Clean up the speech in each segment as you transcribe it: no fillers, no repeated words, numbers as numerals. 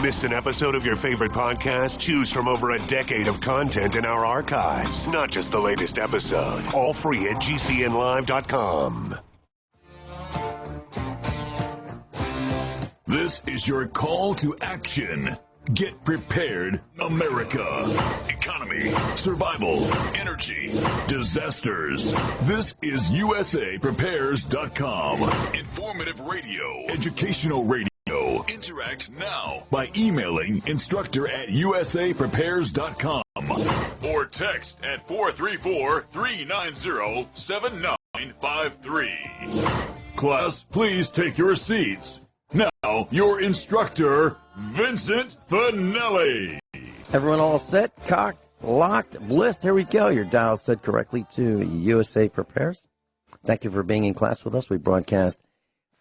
Missed an episode of your favorite podcast? Choose from over a decade of content in our archives, not just the latest episode. All free at GCNlive.com. This is your call to action. Get prepared, America. Economy, survival, energy, disasters. This is USAPrepares.com. Informative radio, educational radio. Interact now by emailing instructor@usaprepares.com or text at 434-390-7953. Class, please take your seats. Now, your instructor, Vincent Finelli. Everyone all set, cocked, locked, blissed? Here we go. Your dial set correctly to USA Prepares. Thank you for being in class with us. We broadcast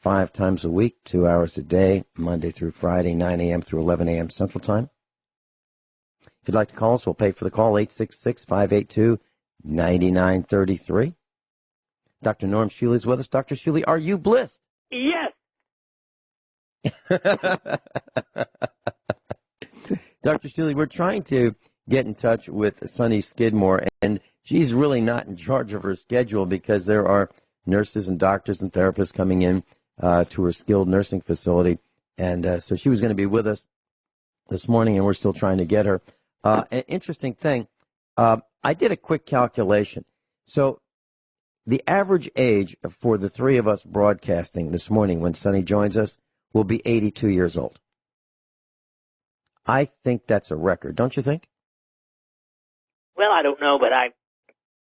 5 times a week, 2 hours a day, Monday through Friday, 9 a.m. through 11 a.m. Central Time. If you'd like to call us, we'll pay for the call, 866-582-9933. Dr. Norm Shealy is with us. Dr. Shealy, are you blissed? Yes. Dr. Shealy, we're trying to get in touch with Sunny Skidmore, and she's really not in charge of her schedule because there are nurses and doctors and therapists coming in to her skilled nursing facility. And so she was going to be with us this morning, and we're still trying to get her. An interesting thing, I did a quick calculation. So the average age for the three of us broadcasting this morning when Sunny joins us will be 82 years old. I think that's a record, don't you think? Well, I don't know, but I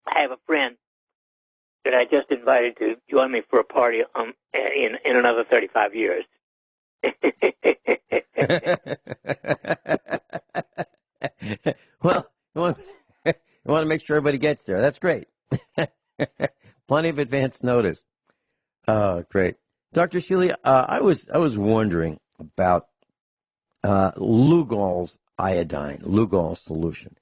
have a friend that I just invited to join me for a party in another 35 years. Well, you want to make sure everybody gets there. That's great. Plenty of advance notice. Oh, great. Dr. Shealy, I was wondering about Lugol's iodine, Lugol's solution.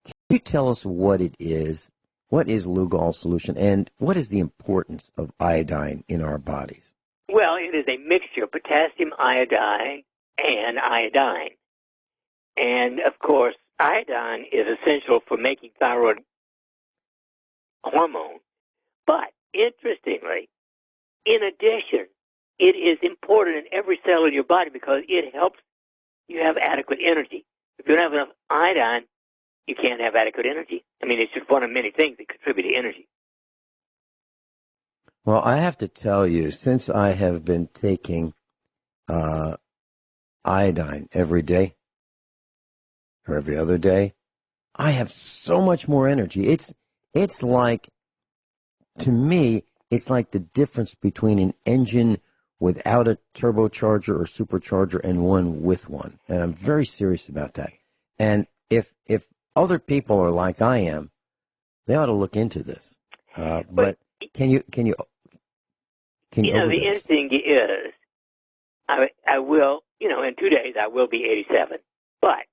Can you tell us what it is? What is Lugol's solution, and what is the importance of iodine in our bodies? Well, it is a mixture of potassium iodide and iodine. And, of course, iodine is essential for making thyroid hormone. But, interestingly, in addition, it is important in every cell in your body because it helps you have adequate energy. If you don't have enough iodine, you can't have adequate energy. I mean, it's just one of many things that contribute to energy. Well, I have to tell you, since I have been taking iodine every day or every other day, I have so much more energy. It's like, to me, it's like the difference between an engine without a turbocharger or supercharger and one with one. And I'm very serious about that. And if other people are like I am, they ought to look into this. But can you the interesting is, I will, in 2 days I will be 87, but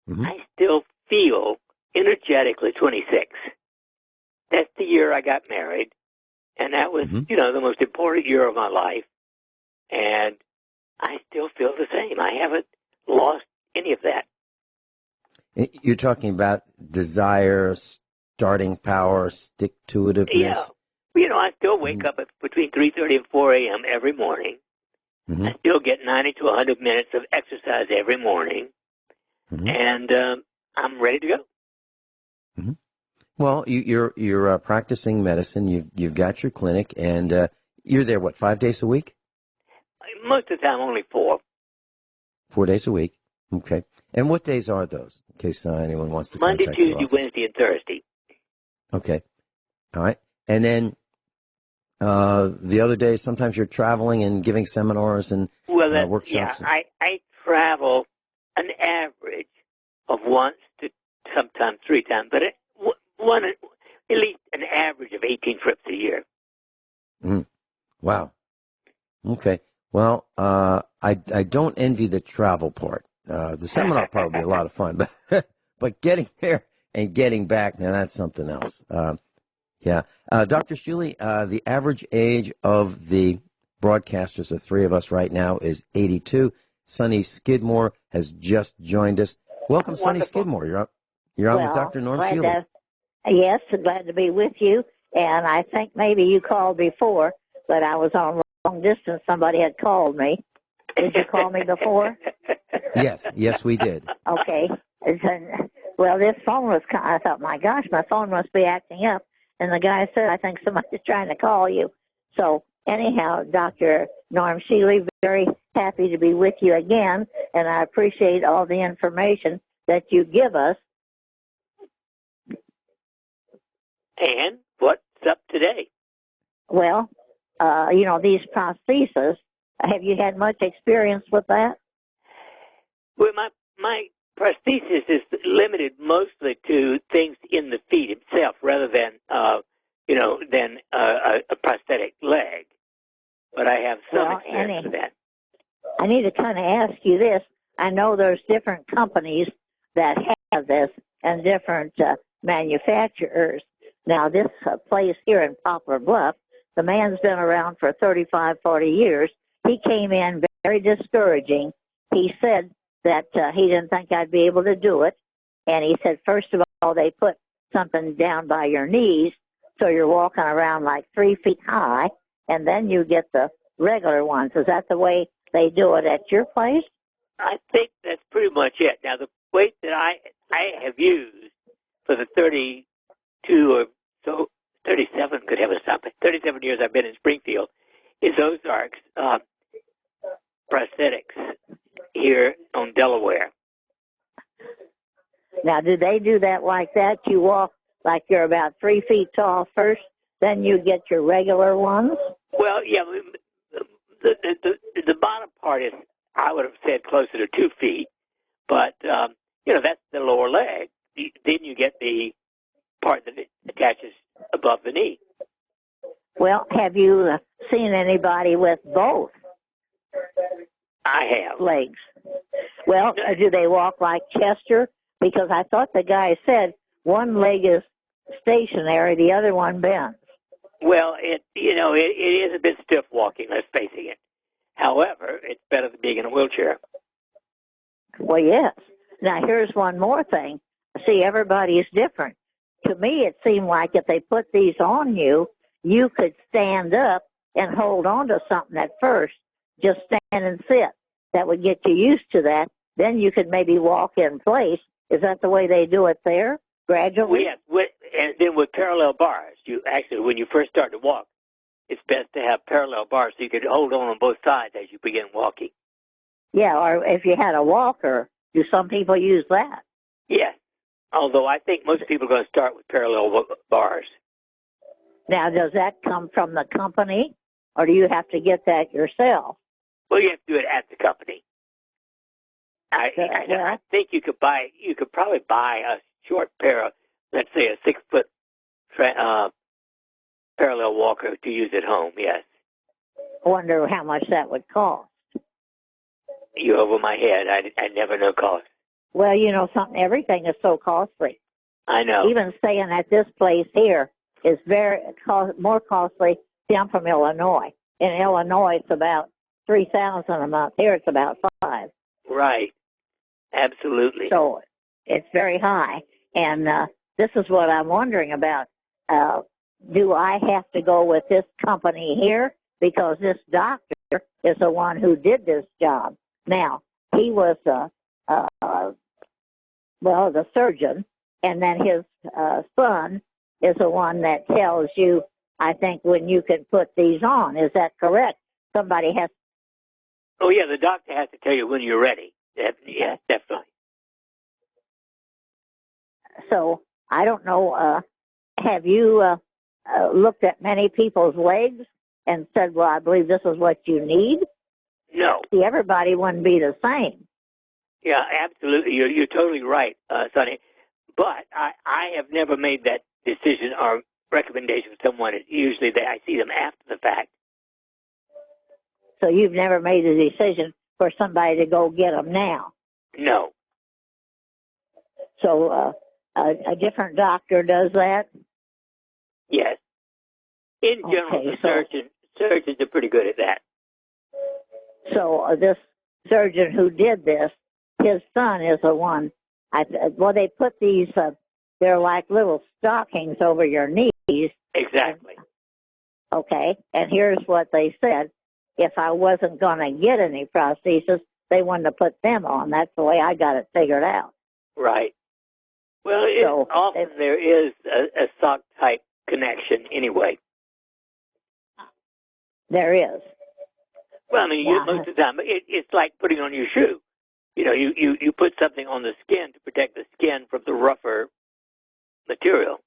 I still feel energetically 26. That's the year I got married, and that was, the most important year of my life, and I still feel the same. I haven't lost any of that. You're talking about desire, starting power, stick-to-itiveness? Yeah. I still wake up at between 3:30 and 4 a.m. every morning. I still get 90 to 100 minutes of exercise every morning, and I'm ready to go. Well, you're practicing medicine. You've got your clinic, and you're there, 5 days a week? Most of the time, only 4. 4 days a week. Okay. And what days are those, in case anyone wants to Monday, contact your Tuesday, office? Wednesday, and Thursday. Okay. All right. And then the other days, sometimes you're traveling and giving seminars and workshops. Yeah, I travel an average of once to sometimes 3 times, but at least an average of 18 trips a year. Wow. Okay. Well, I don't envy the travel part. The seminar part would be a lot of fun, but getting there and getting back, now that's something else. Yeah. Dr. Shealy, the average age of the broadcasters, the three of us right now, is 82. Sonny Skidmore has just joined us. Welcome, Sonny Skidmore. You're on with Dr. Norm Shealy. Yes, glad to be with you. And I think maybe you called before, but I was on long distance. Somebody had called me. Did you call me before? Yes, we did. Okay. Well, this phone was, I thought, my gosh, my phone must be acting up. And the guy said, I think somebody's trying to call you. So anyhow, Dr. Norm Shealy, very happy to be with you again, and I appreciate all the information that you give us. And what's up today? Well, these prostheses, have you had much experience with that? Well, my prosthesis is limited mostly to things in the feet itself, rather than a prosthetic leg. But I have some experience with that. I need to kind of ask you this. I know there's different companies that have this and different manufacturers. Now, this place here in Poplar Bluff, the man's been around for 35, 40 years. He came in very discouraging. He said that he didn't think I'd be able to do it. And he said, first of all, they put something down by your knees, so you're walking around like 3 feet high, and then you get the regular ones. Is that the way they do it at your place? I think that's pretty much it. Now, the weight that I have used for the 32 or so, 37 could have a something, 37 years I've been in Springfield, is Ozarks prosthetics here on Delaware. Now, do they do that like that? You walk like you're about 3 feet tall first, then you get your regular ones? Well, yeah, the bottom part is, I would have said, closer to 2 feet, but, that's the lower leg. Then you get the part that attaches above the knee. Well, have you seen anybody with both? I have. Legs. Well, do they walk like Chester? Because I thought the guy said one leg is stationary, the other one bends. Well, it is a bit stiff walking, let's face it. However, it's better than being in a wheelchair. Well, yes. Now, here's one more thing. See, everybody is different. To me, it seemed like if they put these on you, you could stand up and hold on to something at first. Just stand and sit. That would get you used to that. Then you could maybe walk in place. Is that the way they do it there, gradually? Well, yes, and then with parallel bars. When you first start to walk, it's best to have parallel bars so you can hold on both sides as you begin walking. Yeah, or if you had a walker, do some people use that? Yes, although I think most people are going to start with parallel bars. Now, does that come from the company, or do you have to get that yourself? Well, you have to do it at the company. I think you could probably buy a short pair of, let's say, a 6-foot parallel walker to use at home. Yes. I wonder how much that would cost. You're over my head. I never know cost. Well, something. Everything is so costly. I know. Even staying at this place here is more costly. See, I'm from Illinois. In Illinois, it's about $3,000 a month. Here, it's about $5,000. Right. Absolutely. So it's very high. And this is what I'm wondering about. Do I have to go with this company here? Because this doctor is the one who did this job. Now, he was, the surgeon, and then his son is the one that tells you, I think, when you can put these on. Is that correct? Somebody has. Oh, yeah, the doctor has to tell you when you're ready. Yeah, definitely. So, I don't know, have you looked at many people's legs and said, well, I believe this is what you need? No. See, everybody wouldn't be the same. Yeah, absolutely. You're totally right, Sonny. But I have never made that decision or recommendation for someone. Usually I see them after the fact. So you've never made a decision for somebody to go get them now? No. So a different doctor does that? Yes. In general, surgeons are pretty good at that. So this surgeon who did this, his son is the one. They put these, they're like little stockings over your knees. Exactly. Okay, and here's what they said. If I wasn't going to get any prosthesis, they wanted to put them on. That's the way I got it figured out. Right. Well, often there is a sock-type connection anyway. There is. Well, I mean, most of the time, it's like putting on your shoe. You know, you put something on the skin to protect the skin from the rougher material.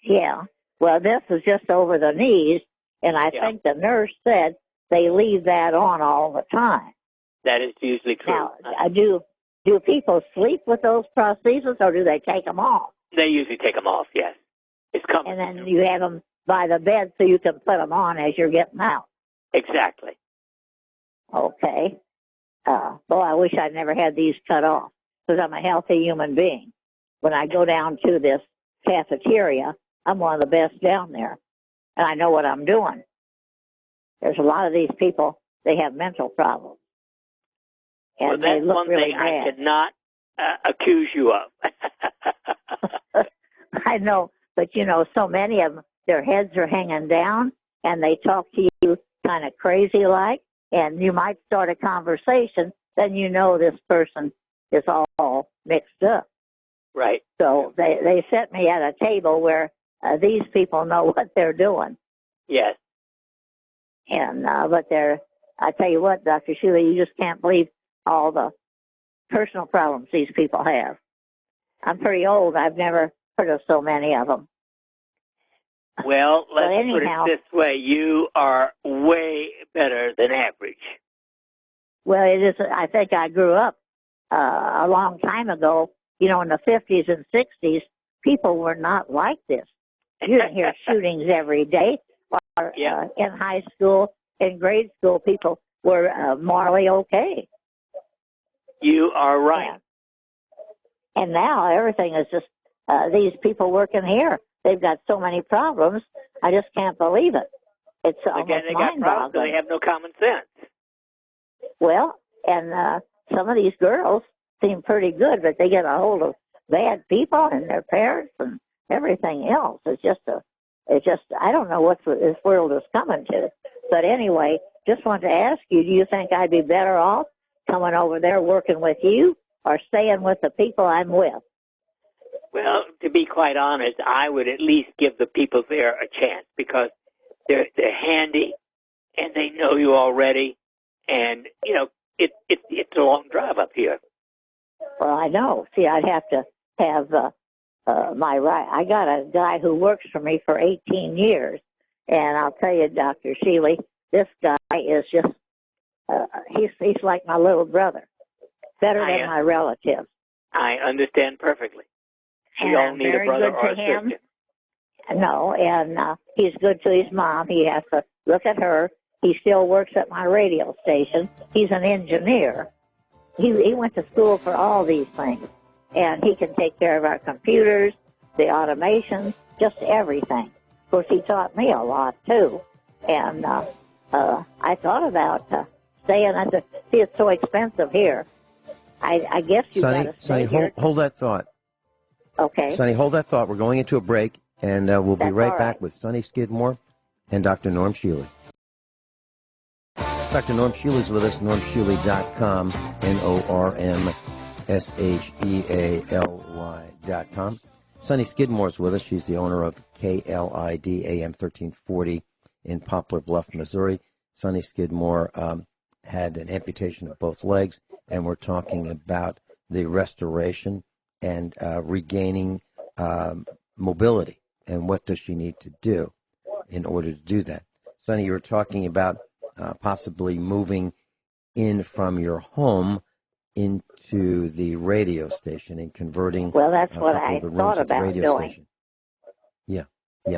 Yeah. Well, this is just over the knees, and I think the nurse said they leave that on all the time. That is usually true. Now, do people sleep with those prostheses, or do they take them off? They usually take them off, yes. It's common. And then you have them by the bed so you can put them on as you're getting out. Exactly. Okay. Well, I wish I'd never had these cut off, because I'm a healthy human being. When I go down to this cafeteria, I'm one of the best down there, and I know what I'm doing. There's a lot of these people, they have mental problems. And well, that's they look one really thing bad. I cannot accuse you of. I know, but so many of them, their heads are hanging down, and they talk to you kind of crazy like, and you might start a conversation, then this person is all mixed up. Right. So they set me at a table where these people know what they're doing. Yes. And but I tell you what, Dr. Shealy, you just can't believe all the personal problems these people have. I'm pretty old. I've never heard of so many of them. Well, let's put it this way. You are way better than average. Well, it is. I think I grew up a long time ago, in the 50s and 60s. People were not like this. You didn't hear shootings every day. Or, in high school, in grade school, people were morally okay. You are right. And now everything is just these people working here. They've got so many problems. I just can't believe it. It's almost they got problems. They have no common sense. Well, and some of these girls seem pretty good, but they get a hold of bad people and their parents and everything else. It's just I don't know what this world is coming to. But anyway, just wanted to ask you, do you think I'd be better off coming over there working with you or staying with the people I'm with? Well, to be quite honest, I would at least give the people there a chance because they're handy and they know you already, and it's a long drive up here. Well, I know. See, I'd have to have my right. I got a guy who works for me for 18 years, and I'll tell you, Dr. Shealy, this guy is just he's like my little brother, better than my relatives. I understand perfectly. We all need a brother or a sister. No, and he's good to his mom. He has to look at her. He still works at my radio station. He's an engineer. He went to school for all these things, and he can take care of our computers, the automation, just everything. Of course, he taught me a lot, too. And I thought about staying at the... See, it's so expensive here. I guess you've got to stay here. Hold that thought. Okay. Sonny, hold that thought. We're going into a break, and we'll be right back with Sonny Skidmore and Dr. Norm Shealy. Dr. Norm Shealy's with us, normshealy.com, NORMSHEALY.com. Sonny Skidmore's with us. She's the owner of KLID AM 1340 in Poplar Bluff, Missouri. Sonny Skidmore had an amputation of both legs, and we're talking about the restoration and regaining mobility, and what does she need to do in order to do that. Sonny, you were talking about possibly moving in from your home into the radio station and converting. Well, that's what I thought about doing. Yeah.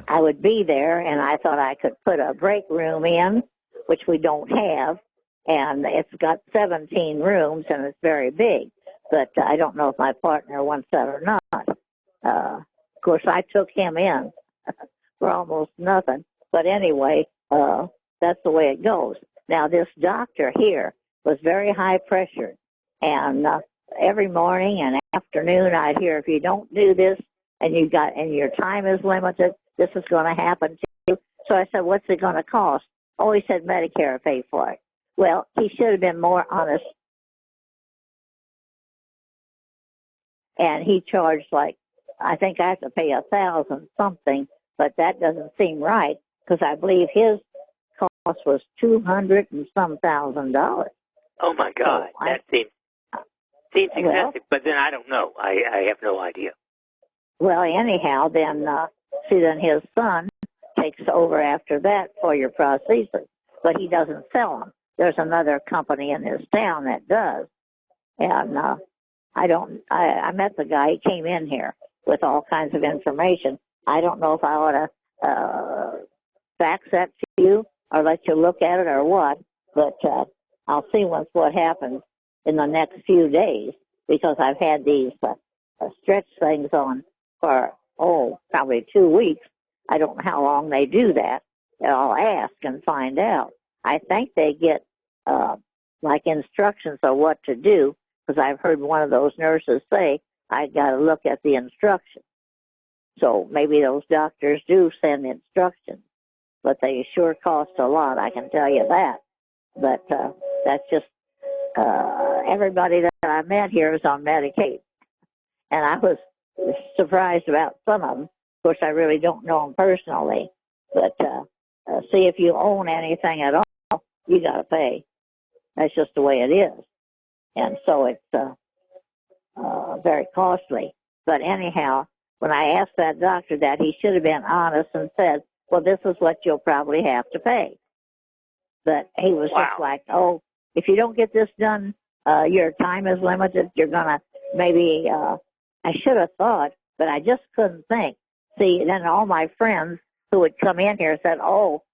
I would be there, and I thought I could put a break room in, which we don't have, and it's got 17 rooms, and it's very big. But I don't know if my partner wants that or not. Of course, I took him in for almost nothing. But anyway, that's the way it goes. Now, this doctor here, was very high pressure. And every morning and afternoon I'd hear, if you don't do this and your time is limited, this is going to happen to you. So I said, what's it going to cost? Oh, he said Medicare will pay for it. Well, he should have been more honest. And he charged I think I have to pay $1,000 something, but that doesn't seem right because I believe his cost was $200 and some thousand. Oh my God, so that seems excessive. But then I don't know. I have no idea. Well, anyhow, then then his son takes over after that for your prosthesis, but he doesn't sell them. There's another company in this town that does, and I met the guy. He came in here with all kinds of information. I don't know if I ought to fax that to you or let you look at it or what, but I'll see what happens in the next few days because I've had these stretch things on for, probably 2 weeks. I don't know how long they do that. I'll ask and find out. I think they get instructions on what to do because I've heard one of those nurses say, I got to look at the instructions. So maybe those doctors do send instructions, but they sure cost a lot, I can tell you that. But that's just everybody that I met here is on Medicaid. And I was surprised about some of them. Of course, I really don't know them personally. But see, if you own anything at all, you got to pay. That's just the way it is. And so it's very costly. But anyhow, when I asked that doctor that, he should have been honest and said, well, this is what you'll probably have to pay. But he was just like, if you don't get this done, your time is limited. You're going to maybe, I should have thought, but I just couldn't think. See, then all my friends who would come in here said,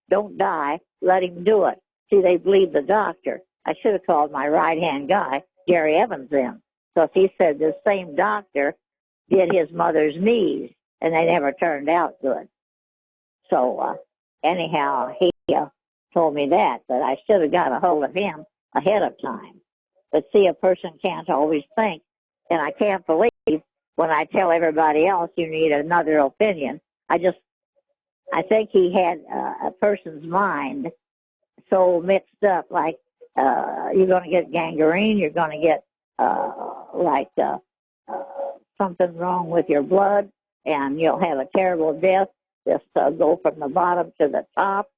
don't die, let him do it. See, they believe the doctor. I should have called my right-hand guy, Gary Evans, in. Because he said the same doctor did his mother's knees, and they never turned out good. So, anyhow, he told me that, but I should have got a hold of him ahead of time. But see, a person can't always think, and I can't believe when I tell everybody else you need another opinion. I think he had a person's mind so mixed up, like you're going to get gangrene, you're going to get something wrong with your blood, and you'll have a terrible death. Just go from the bottom to the top,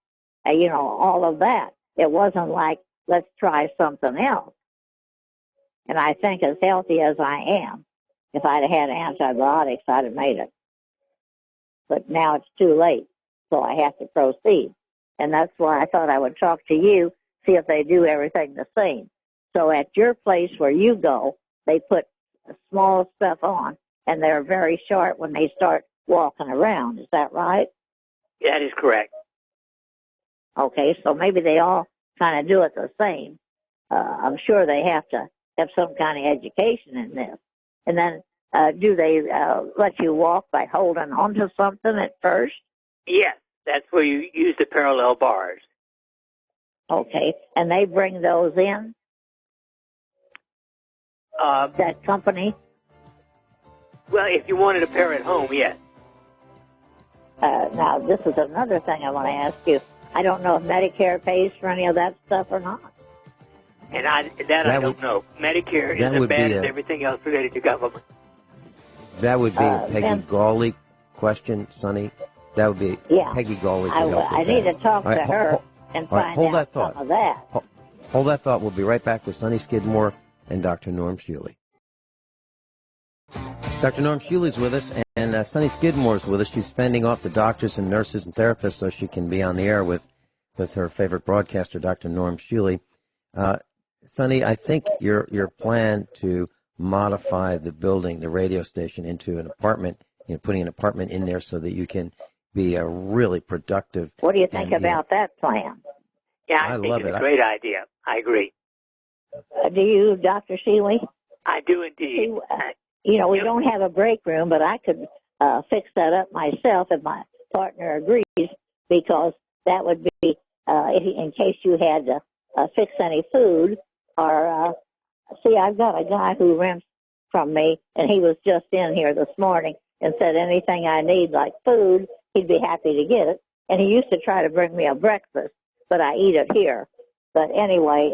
all of that. It wasn't like, let's try something else. And I think as healthy as I am, if I'd have had antibiotics, I'd have made it. But now it's too late, so I have to proceed. And that's why I thought I would talk to you, see if they do everything the same. So at your place where you go, they put small stuff on, and they're very sharp when they start walking around. Is that right? That is correct. Okay, so maybe they all kind of do it the same. I'm sure they have to have some kind of education in this. And then do they let you walk by holding onto something at first? Yes, that's where you use the parallel bars. Okay, and they bring those in? That company? Well, if you wanted a pair at home, yes. Now, this is another thing I want to ask you. I don't know if Medicare pays for any of that stuff or not. And I don't know. Medicare is as bad as everything else related to government. That would be a Peggy Gawley question, Sonny. That would be Peggy Gawley. I need to talk to her and find out some of that. Hold that thought. We'll be right back with Sonny Skidmore and Dr. Norm Shealy. Dr. Norm Shealy's with us, and Sonny Skidmore's with us. She's fending off the doctors and nurses and therapists so she can be on the air with her favorite broadcaster, Dr. Norm Shealy. Sonny, I think your plan to modify the building, the radio station, into an apartment, putting an apartment in there so that you can be a really productive. What do you think about that plan? Yeah, I think it's a great idea. I agree. Do you, Dr. Shealy? I do indeed. We don't have a break room, but I could fix that up myself if my partner agrees, because that would be, in case you had to fix any food, are, see, I've got a guy who rents from me, and he was just in here this morning and said anything I need, like food, he'd be happy to get it. And he used to try to bring me a breakfast, but I eat it here. But anyway,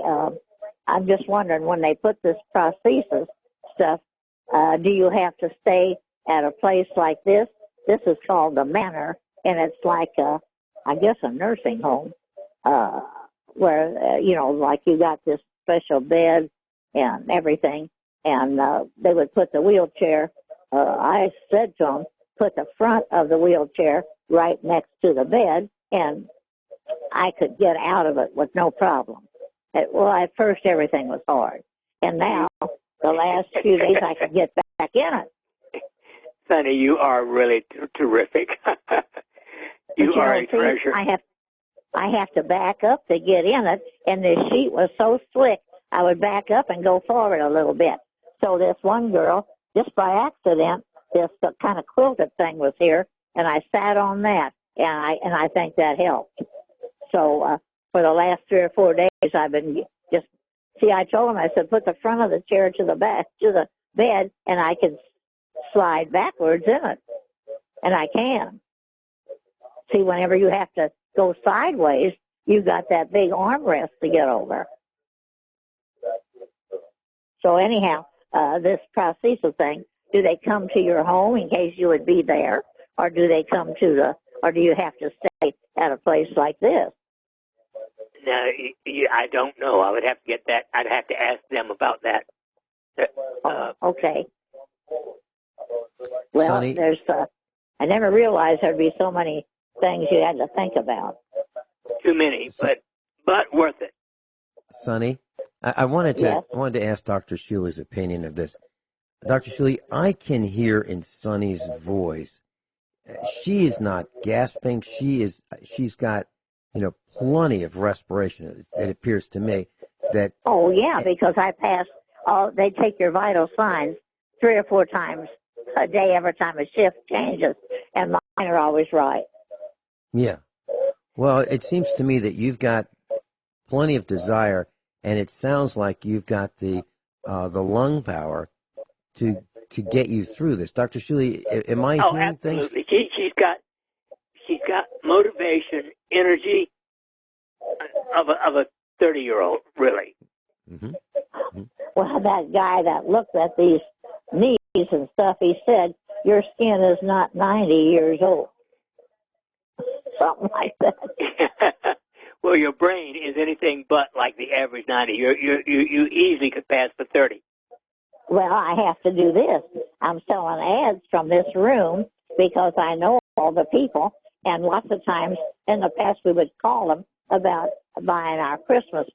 I'm just wondering, when they put this prosthesis stuff, do you have to stay at a place like this? This is called the Manor, and it's like, I guess, a nursing home, where, like you got this special bed and everything, and they would put the wheelchair. I said to them, put the front of the wheelchair right next to the bed, and I could get out of it with no problem. Well, at first everything was hard, and now the last few days I could get back in it. Sonny, you are really terrific. you are a treasure. I have to back up to get in it, and the sheet was so slick, I would back up and go forward a little bit. So this one girl, just by accident, this kind of quilted thing was here, and I sat on that, and I think that helped. So for the last 3 or 4 days, I've been just, see, I told him, I said, put the front of the chair to the back, to the bed, and I can slide backwards in it. And I can. See, whenever you have to go sideways, you've got that big armrest to get over. So anyhow, this prosthesis thing, do they come to your home in case you would be there? Or do they come to or do you have to stay at a place like this? No, I don't know. I would have to get that. I'd have to ask them about that. Okay. Well, Sonny, there's. I never realized there'd be so many things you had to think about. Too many, but worth it. Sonny, I wanted to ask Dr. Shealy's opinion of this. Dr. Shealy, I can hear in Sonny's voice, she is not gasping. She's got, plenty of respiration. It appears to me that. Oh yeah, because I pass. They take your vital signs 3 or 4 times a day every time a shift changes, and mine are always right. Yeah. Well, it seems to me that you've got plenty of desire, and it sounds like you've got the lung power to get you through this. Dr. Shealy, am I hearing absolutely. things? She's got motivation, energy of a 30-year-old, really. Mm-hmm. Mm-hmm. Well, that guy that looked at these knees and stuff, he said, your skin is not 90 years old. Something like that. Well, your brain is anything but like the average 90. You easily could pass for 30. Well, I have to do this. I'm selling ads from this room because I know all the people, and lots of times in the past we would call them about buying our Christmas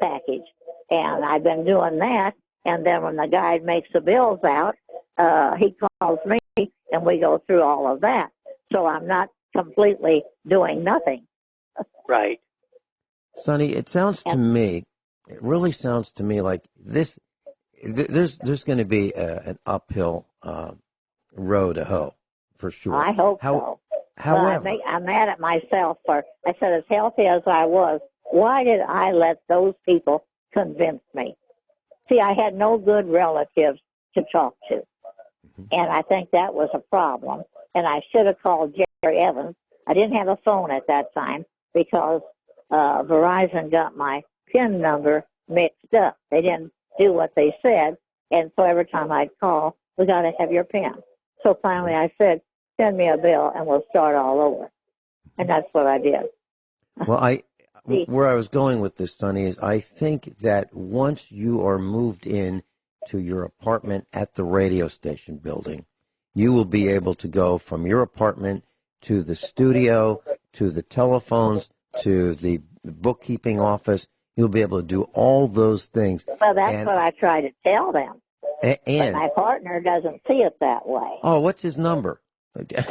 package. And I've been doing that, and then when the guy makes the bills out, he calls me, and we go through all of that. So I'm not completely doing nothing. Right. Sonny, it really sounds to me like this. There's going to be an uphill road to hoe, for sure. I hope so. However, well, I'm mad at myself I said, as healthy as I was, why did I let those people convince me? See, I had no good relatives to talk to. Mm-hmm. And I think that was a problem. And I should have called Jerry Evans. I didn't have a phone at that time because Verizon got my PIN number mixed up. They didn't do what they said. And so every time I'd call, we got to have your PIN. So finally I said, send me a bill and we'll start all over. And that's what I did. Well, where I was going with this, Sonny, is I think that once you are moved in to your apartment at the radio station building, you will be able to go from your apartment to the studio, to the telephones, to the bookkeeping office. You'll be able to do all those things. Well, that's what I try to tell them. And but my partner doesn't see it that way. Oh, what's his number? I would kick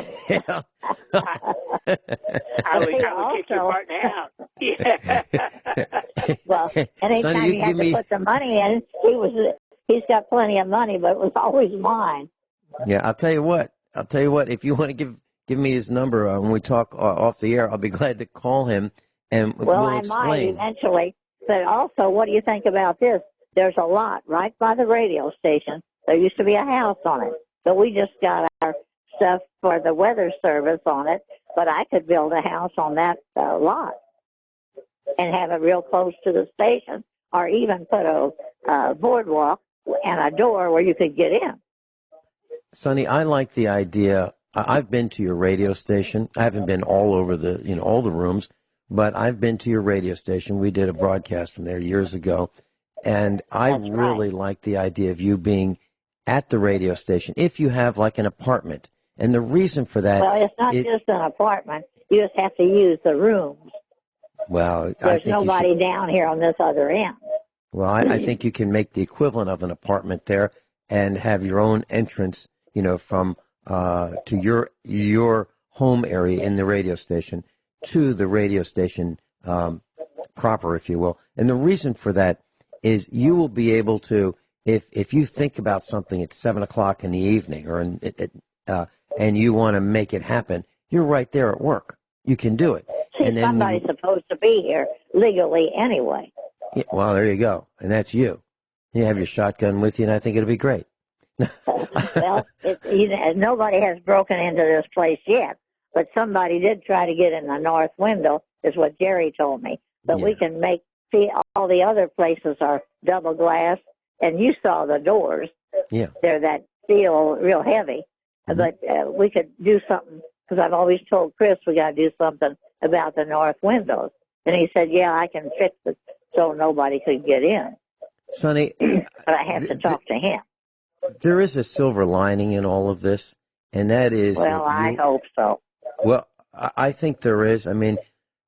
your partner out. Yeah. Well, anytime Sonny, you had to put the money in, he's got plenty of money, but it was always mine. Yeah, I'll tell you what. If you want to give me his number when we talk off the air, I'll be glad to call him and we'll explain. Might eventually. But also, what do you think about this? there's a lot right by the radio station. There used to be a house on it, but we just got our stuff for the weather service on it. But I could build a house on that lot and have it real close to the station, or even put a boardwalk and a door where you could get in. Sonny, I like the idea. I've been to your radio station. I haven't been all over all the rooms, but I've been to your radio station. We did a broadcast from there years ago, and I really like the idea of you being at the radio station if you have like an apartment. And the reason for that it's not just an apartment. You just have to use the rooms. Well, there's nobody down here on this other end. Well, I think you can make the equivalent of an apartment there and have your own entrance, from to your home area in the radio station to the radio station proper, if you will. And the reason for that is you will be able to, if you think about something at 7 o'clock in the evening or and you want to make it happen, you're right there at work. You can do it. See, and then somebody's supposed to be here legally anyway. Yeah, well, there you go. And that's you. You have your shotgun with you, and I think it'll be great. Well, nobody has broken into this place yet, but somebody did try to get in the north window, is what Jerry told me. But we can see all the other places are double glass, and you saw the doors. Yeah. They're that steel, real heavy. Mm-hmm. But we could do something, because I've always told Chris we got to do something about the north windows. And he said, yeah, I can fix it so nobody could get in. Sonny. But I have to talk to him. There is a silver lining in all of this, and that is... Well, I hope so. Well, I think there is. I mean,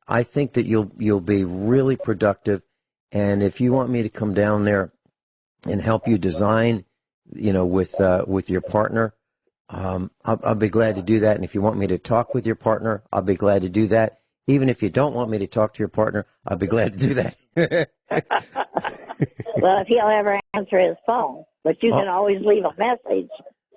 I think that you'll be really productive, and if you want me to come down there and help you design, with your partner, I'll be glad to do that. And if you want me to talk with your partner, I'll be glad to do that. Even if you don't want me to talk to your partner, I'll be glad to do that. Well, if he'll ever answer his phone, but you can always leave a message.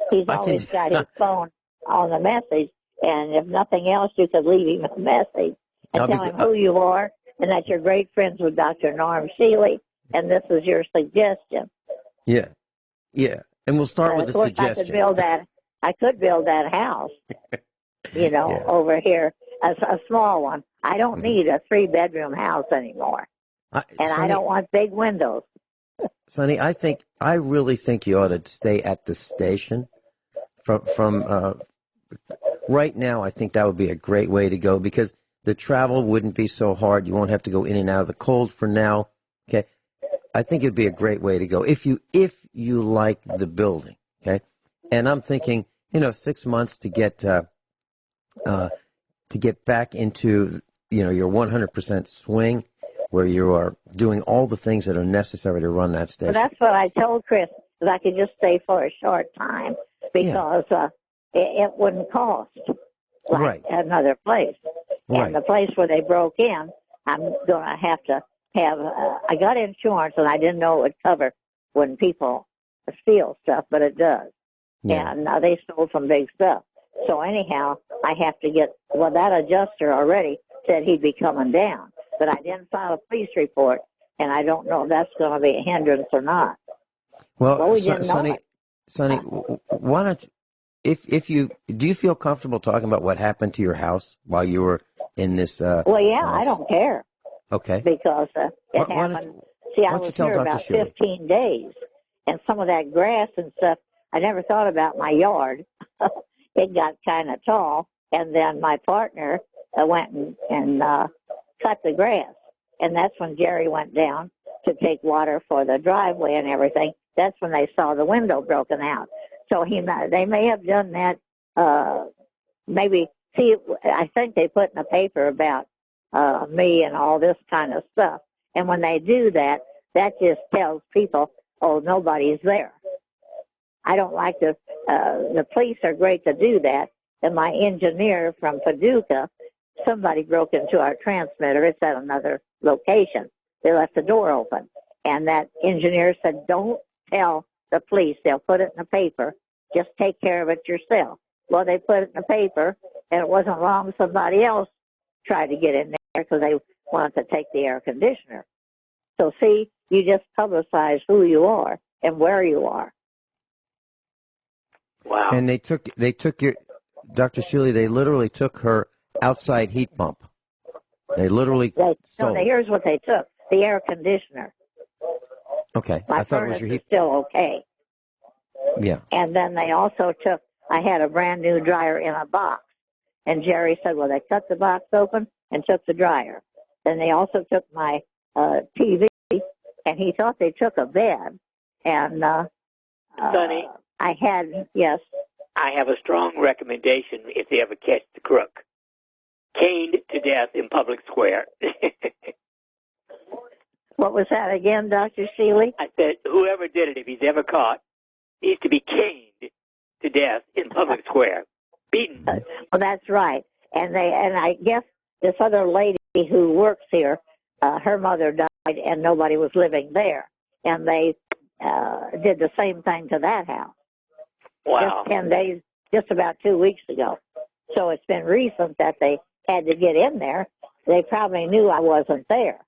He's always got his phone on the message, and if nothing else, you could leave him a message and tell him who you are and that you're great friends with Dr. Norm Shealy, and this is your suggestion. Yeah, and we'll start with the suggestion. I could build that house, over here, a small one. I don't need a 3-bedroom house anymore. Sonny, I don't want big windows. Sonny, I really think you ought to stay at the station. From right now, I think that would be a great way to go because the travel wouldn't be so hard. You won't have to go in and out of the cold for now. Okay, I think it'd be a great way to go if you like the building. Okay, and I'm thinking, 6 months to get back into your 100% swing, where you are doing all the things that are necessary to run that station. Well, that's what I told Chris, that I could just stay for a short time because it wouldn't cost like another place. Right. And the place where they broke in, I'm going to have I got insurance, and I didn't know it would cover when people steal stuff, but it does. Yeah. And they stole some big stuff. So anyhow, I have to that adjuster already said he'd be coming down. But I didn't file a police report, and I don't know if that's going to be a hindrance or not. Well, Sonny, why don't do you feel comfortable talking about what happened to your house while you were in this? I don't care. Okay. Because it happened. I was here about 15 days, and some of that grass and stuff, I never thought about my yard. It got kind of tall, and then my partner went and cut the grass. And that's when Jerry went down to take water for the driveway and everything. That's when they saw the window broken out. So they may have done that. I think they put in the paper about me and all this kind of stuff. And when they do that, that just tells people, oh, nobody's there. I don't like the police are great to do that. And my engineer from Paducah, somebody broke into our transmitter. It's at another location. They left the door open. And that engineer said, don't tell the police. They'll put it in the paper. Just take care of it yourself. Well, they put it in the paper, and it wasn't long somebody else tried to get in there because they wanted to take the air conditioner. So, see, You just publicize who you are and where you are. Wow. And they took your, Dr. Shealy, they literally took her outside heat pump. They literally stole. Here's what they took: the air conditioner. Okay, My I thought it furnace was your heat. is still okay. Yeah. And then they also took. I had a brand new dryer in a box, and Jerry said, "Well, they cut the box open and took the dryer." Then they also took my TV, and he thought they took a bed. And Sonny, I had I have a strong recommendation if they ever catch the crook. Caned to death in public square. What was that again, Dr. Shealy? I said, whoever did it, if he's ever caught, needs to be caned to death in public square. Beaten. Well, that's right. And I guess this other lady who works here, her mother died and nobody was living there. And they did the same thing to that house. Wow. Just 10 days, just about 2 weeks ago. So it's been recent that they had to get in there. They probably knew I wasn't there.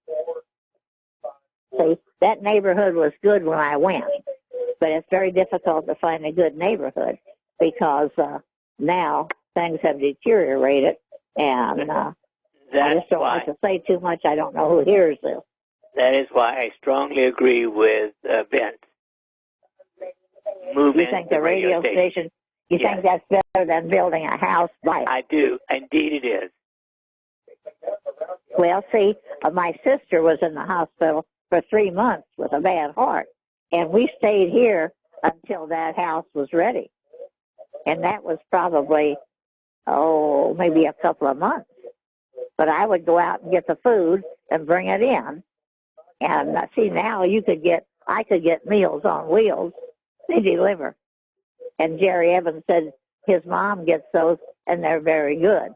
See, that neighborhood was good when I went, but it's very difficult to find a good neighborhood because now things have deteriorated, and I just don't like to say too much. I don't know who hears this. That is why I strongly agree with Vince. You think the radio station, you think that's better than building a house? Right. I do. Indeed it is. Well, see, my sister was in the hospital for 3 months with a bad heart, and we stayed here until that house was ready. And that was probably, maybe a couple of months. But I would go out and get the food and bring it in. And see, now I could get Meals on Wheels. They deliver. And Jerry Evans said his mom gets those, and they're very good.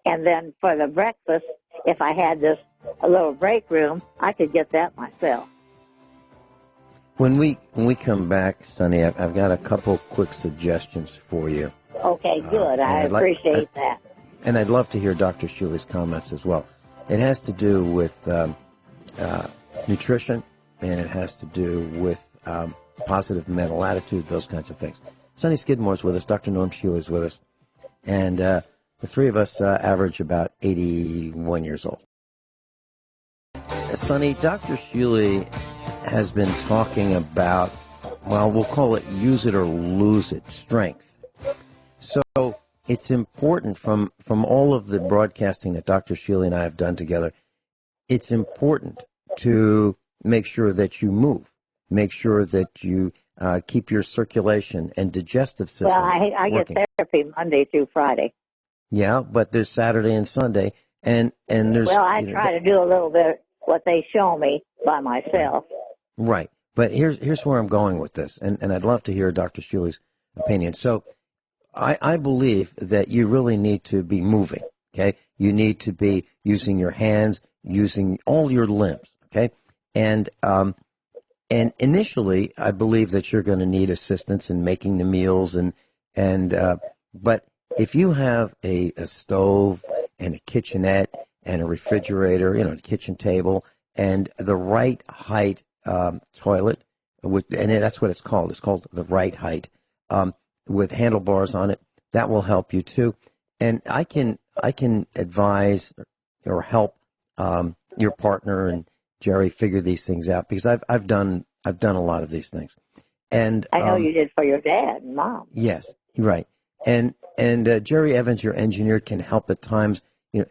And then for the breakfast, if I had a little break room, I could get that myself. When we come back, Sonny, I've got a couple quick suggestions for you. Okay, good. I appreciate that. And I'd love to hear Dr. Shealy's comments as well. It has to do with nutrition, and it has to do with positive mental attitude, those kinds of things. Sonny Skidmore's with us. Dr. Norm Shealy's with us. And the three of us average about 81 years old. Sonny, Dr. Shealy has been talking about, well, we'll call it use it or lose it, strength. So it's important from all of the broadcasting that Dr. Shealy and I have done together, it's important to make sure that you move, make sure that you keep your circulation and digestive system I get therapy Monday through Friday. Yeah, but there's Saturday and Sunday, and there's... Well, I try to do a little bit what they show me by myself. Right. But here's where I'm going with this, and I'd love to hear Dr. Shealy's opinion. So I believe that you really need to be moving, okay? You need to be using your hands, using all your limbs, okay? And initially, I believe that you're going to need assistance in making the meals, but if you have a stove and a kitchenette and a refrigerator, a kitchen table, and the right height toilet, and that's what it's called. It's called the right height, with handlebars on it. That will help you too. And I can advise or help your partner and Jerry figure these things out because I've done a lot of these things. And I know you did for your dad and mom. Yes, right. And Jerry Evans, your engineer, can help at times.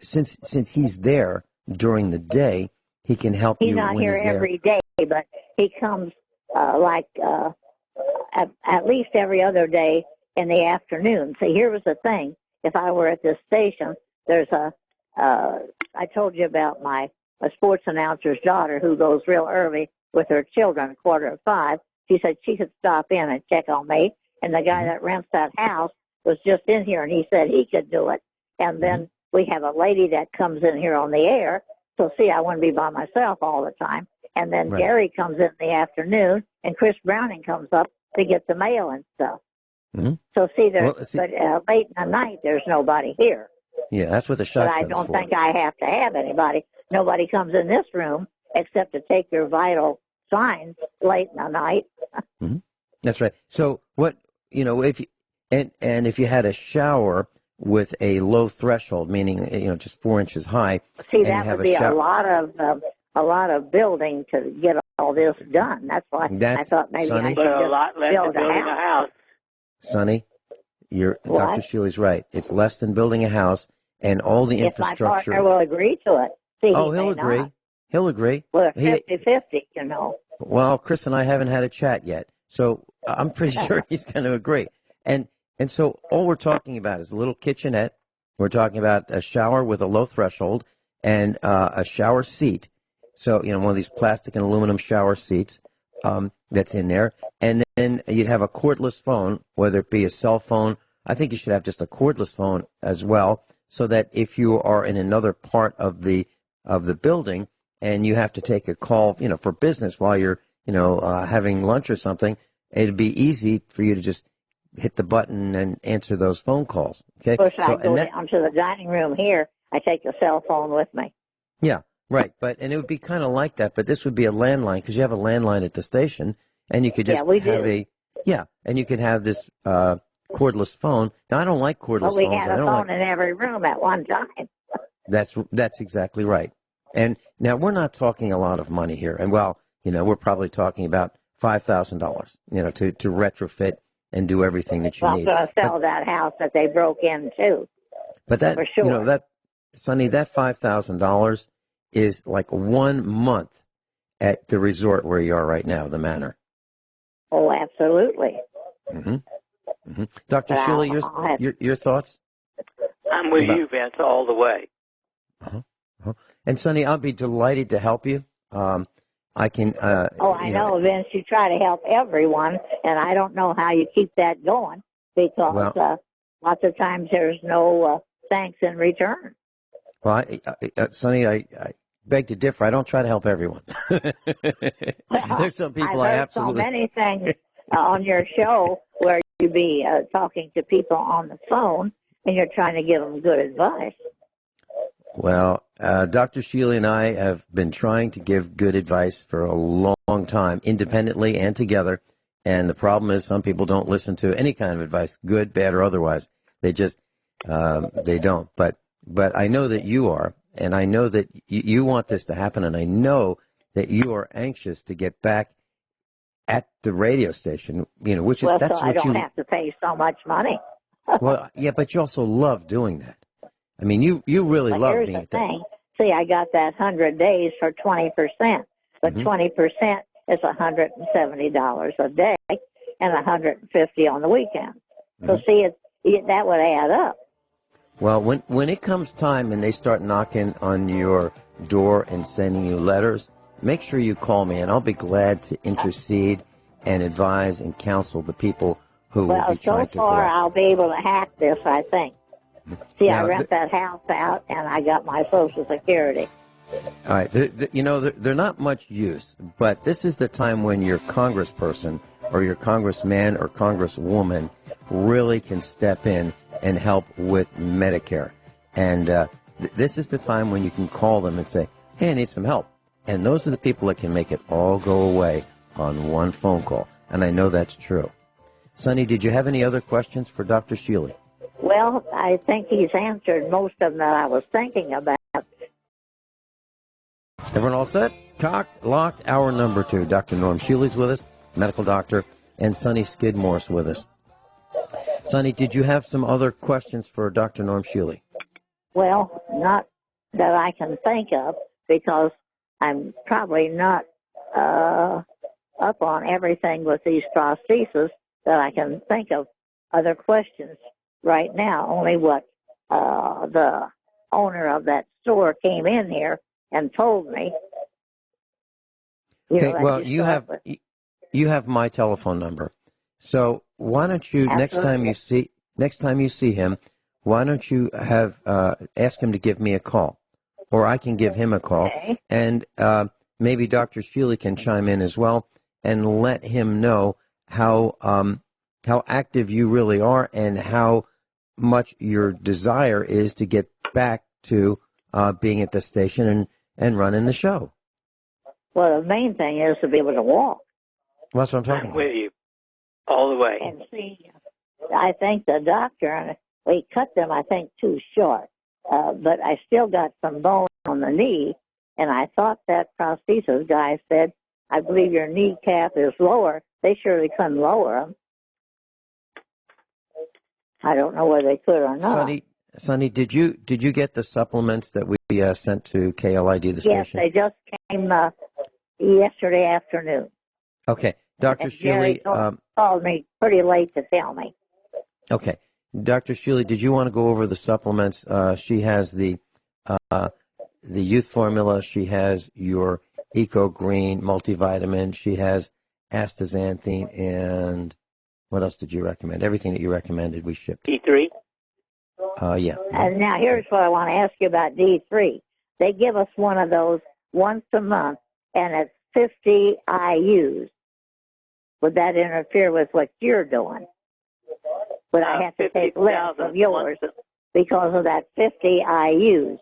Since he's there during the day, he can help you. He's not here every day, but he comes at least every other day in the afternoon. See, here was the thing: if I were at this station, there's I told you about a sports announcer's daughter who goes real early with her children, 4:45. She said she could stop in and check on me, and the guy that rents that house was just in here, and he said he could do it. And then we have a lady that comes in here on the air. So, see, I wouldn't be by myself all the time. And then Gary comes in the afternoon, and Chris Browning comes up to get the mail and stuff. Mm-hmm. So, but late in the night, there's nobody here. Yeah, that's what the shotgun's But I don't for. think I have to have anybody. Nobody comes in this room except to take your vital signs late in the night. Mm-hmm. That's right. So what, if you, and if you had a shower with a low threshold, meaning, just 4 inches high. See, that would be a lot of building to get all this done. That's why I thought maybe Sonny, I should a lot less than building a house. Sonny, Dr. Shealy's right. It's less than building a house, and all the infrastructure. My partner will agree to it. See, he'll agree. Not. He'll agree. Well, 50-50, Well, Chris and I haven't had a chat yet, so I'm pretty sure he's going to agree. And so all we're talking about is a little kitchenette. We're talking about a shower with a low threshold and a shower seat. So, one of these plastic and aluminum shower seats that's in there. And then you'd have a cordless phone, whether it be a cell phone. I think you should have just a cordless phone as well, so that if you are in another part of the building and you have to take a call, for business while you're, having lunch or something, it'd be easy for you to just hit the button and answer those phone calls. Okay. Of course, I go down to the dining room here. I take the cell phone with me. Yeah, right. And it would be kind of like that, but this would be a landline because you have a landline at the station, and you could just and you could have this cordless phone. Now, I don't like cordless phones. We had a phone in every room at one time. That's exactly right. And now we're not talking a lot of money here, and we're probably talking about $5,000, to retrofit and do everything that you need. I'm going to sell that house that they broke into. But that, for sure. Sonny, that $5,000 is like 1 month at the resort where you are right now, the Manor. Oh, absolutely. Mm-hmm. Mm-hmm. Dr. Shealy, your thoughts? I'm with you, Vince, all the way. Uh-huh. Uh-huh. And Sonny, I'll be delighted to help you. I can. I know, Vince. You try to help everyone, and I don't know how you keep that going because lots of times there's no thanks in return. Well, Sonny, I beg to differ. I don't try to help everyone. There's some people I've heard absolutely. so many things on your show where you be talking to people on the phone, and you're trying to give them good advice. Well, Dr. Shealy and I have been trying to give good advice for a long time, independently and together. And the problem is some people don't listen to any kind of advice, good, bad, or otherwise. They just, they don't. But I know that you are, and I know that you want this to happen, and I know that you are anxious to get back at the radio station, which is, that's so what you... I don't have to pay so much money. Well, yeah, but you also love doing that. I mean, you really love being at that. Here's the thing. See, I got that 100 days for 20%, but 20% is $170 a day and $150 on the weekend. So see, that would add up. Well, when it comes time and they start knocking on your door and sending you letters, make sure you call me, and I'll be glad to intercede and advise and counsel the people who will be trying to collect. Well, so far I'll be able to hack this, I think. See, now, I rent that house out, and I got my Social Security. All right. They're not much use, but this is the time when your congressperson or your congressman or congresswoman really can step in and help with Medicare. And this is the time when you can call them and say, hey, I need some help. And those are the people that can make it all go away on one phone call. And I know that's true. Sonny, did you have any other questions for Dr. Shealy? Well, I think he's answered most of them that I was thinking about. Everyone all set? Cocked, locked, hour number 2. Dr. Norm Shealy's with us, medical doctor, and Sonny Skidmore's with us. Sonny, did you have some other questions for Dr. Norm Shealy? Well, not that I can think of, because I'm probably not up on everything with these prostheses that I can think of other questions right now. Only what the owner of that store came in here and told me. Okay, well, you have my telephone number. So why don't you next time you see him, why don't you have ask him to give me a call, or I can give him a call, and maybe Dr. Shealy can chime in as well and let him know how active you really are and how much your desire is to get back to being at the station and running the show. Well, the main thing is to be able to walk. Well, that's what I'm talking I'm about. with you all the way. And see, I think the doctor, and we cut them, I think, too short. But I still got some bone on the knee, and I thought that prosthesis guy said, I believe your kneecap is lower. They surely couldn't lower them. I don't know whether they could or not. Sonny, did you get the supplements that we sent to KLID, the station? Yes, they just came yesterday afternoon. Okay. Dr. Shealy called me pretty late to tell me. Okay. Dr. Shealy, did you want to go over the supplements? She has the youth formula. She has your Eco Green multivitamin. She has astaxanthin, and what else did you recommend? Everything that you recommended, we shipped. D3? Yeah. And now here's what I want to ask you about D3. They give us one of those once a month, and it's 50 IUs. Would that interfere with what you're doing? Would I have to take less of yours because of that 50 IUs?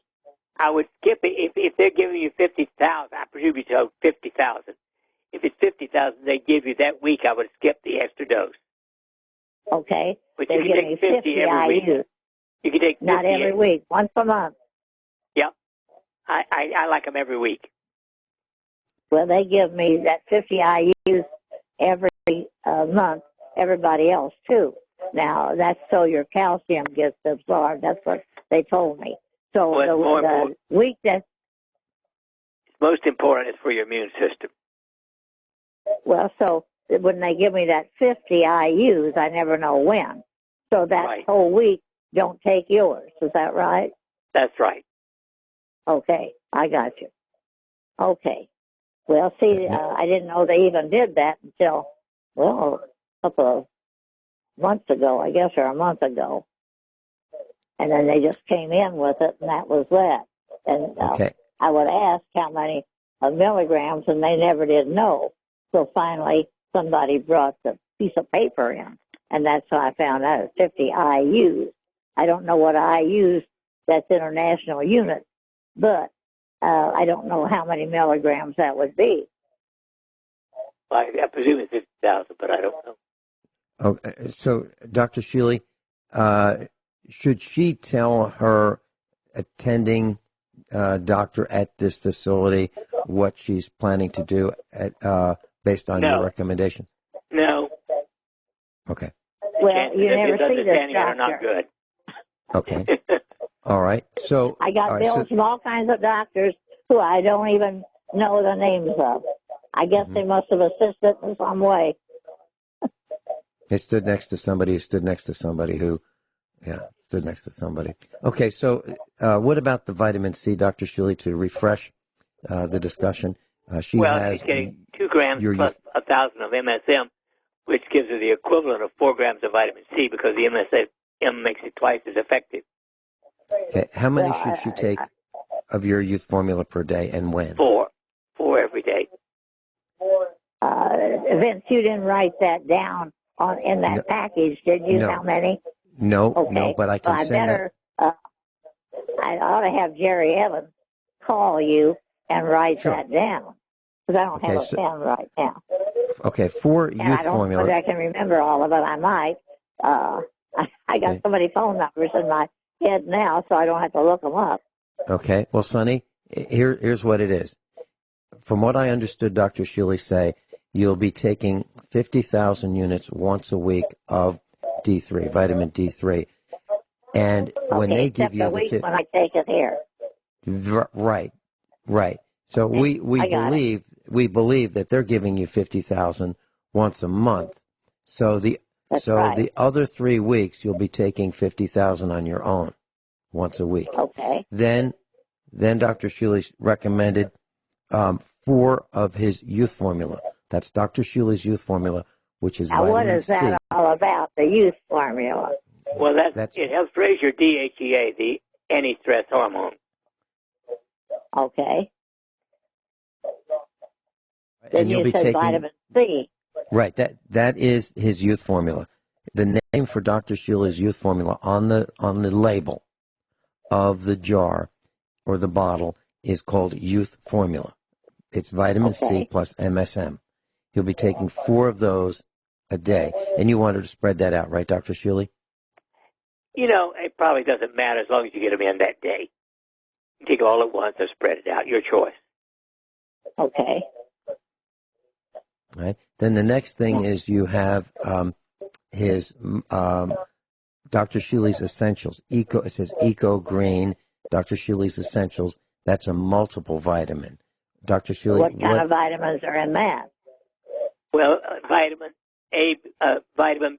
I would skip it. If they're giving you 50,000, I presume you told 50,000. If it's 50,000 they give you that week, I would skip the extra dose. Okay. But they you give can me take 50 every IUs. week. You can take 50 Not every week, once a month. Yep. I like them every week. Well, they give me that 50 IUs every month, everybody else too. Now, that's so your calcium gets absorbed. That's what they told me. So the week that... Most important is for your immune system. Well, so when they give me that 50 IUs, I never know when. So that whole week, don't take yours. Is that right? That's right. Okay, I got you. Okay. Well, see, I didn't know they even did that until, well, a couple of months ago, I guess, or a month ago. And then they just came in with it, and that was that. And I would ask how many milligrams, and they never did know. So finally, somebody brought the piece of paper in, and that's how I found out it's 50 IUs. I don't know what IUs, that's international unit, but I don't know how many milligrams that would be. Well, I presume it's 50,000, but I don't know. Oh, so, Dr. Shealy, should she tell her attending doctor at this facility what she's planning to do based on your recommendations? No. Okay. Well, you never see this doctor. Are not good. Okay. All right. So I got bills from all kinds of doctors who I don't even know the names of. I guess they must have assisted in some way. They stood next to somebody who stood next to somebody who, stood next to somebody. Okay, so what about the vitamin C, Dr. Shealy, to refresh the discussion? She's getting 2 grams plus 1,000 of MSM, which gives her the equivalent of 4 grams of vitamin C because the MSM makes it twice as effective. Okay, how many should she take of your youth formula per day and when? 4 every day. Vince, you didn't write that down in that package, did you? No. How many? No, okay. No, but I can send that. I ought to have Jerry Evans call you and write that down because I don't have a pen right now. Okay, for youth formula. I can remember all of it. I might. I got so many phone numbers in my head now, so I don't have to look them up. Okay. Well, Sonny, here's what it is. From what I understood Dr. Shealy say, you'll be taking 50,000 units once a week of D3, vitamin D3. And when they give you the when I take it here. Right. So we believe that they're giving you 50,000 once a month. So the other 3 weeks you'll be taking 50,000 on your own once a week. Okay. Then Dr. Shealy recommended 4 of his youth formula. That's Dr. Shealy's youth formula, which is vitamin C. What is that all about, the youth formula? Well, it helps raise your DHEA, the anti-stress hormone. Okay. And you'll be taking vitamin C. Right. That is his youth formula. The name for Dr. Shealy's youth formula on the label of the jar or the bottle is called youth formula. It's vitamin C plus MSM. He'll be taking 4 of those a day. And you want her to spread that out, right, Dr. Shealy? It probably doesn't matter as long as you get them in that day. You take all at once or spread it out. Your choice. Okay. All right. Then the next thing is you have his Dr. Shealy's Essentials. It says Eco Green, Dr. Shealy's Essentials. That's a multiple vitamin. Dr. Shealy, what kind of vitamins are in that? Well, vitamin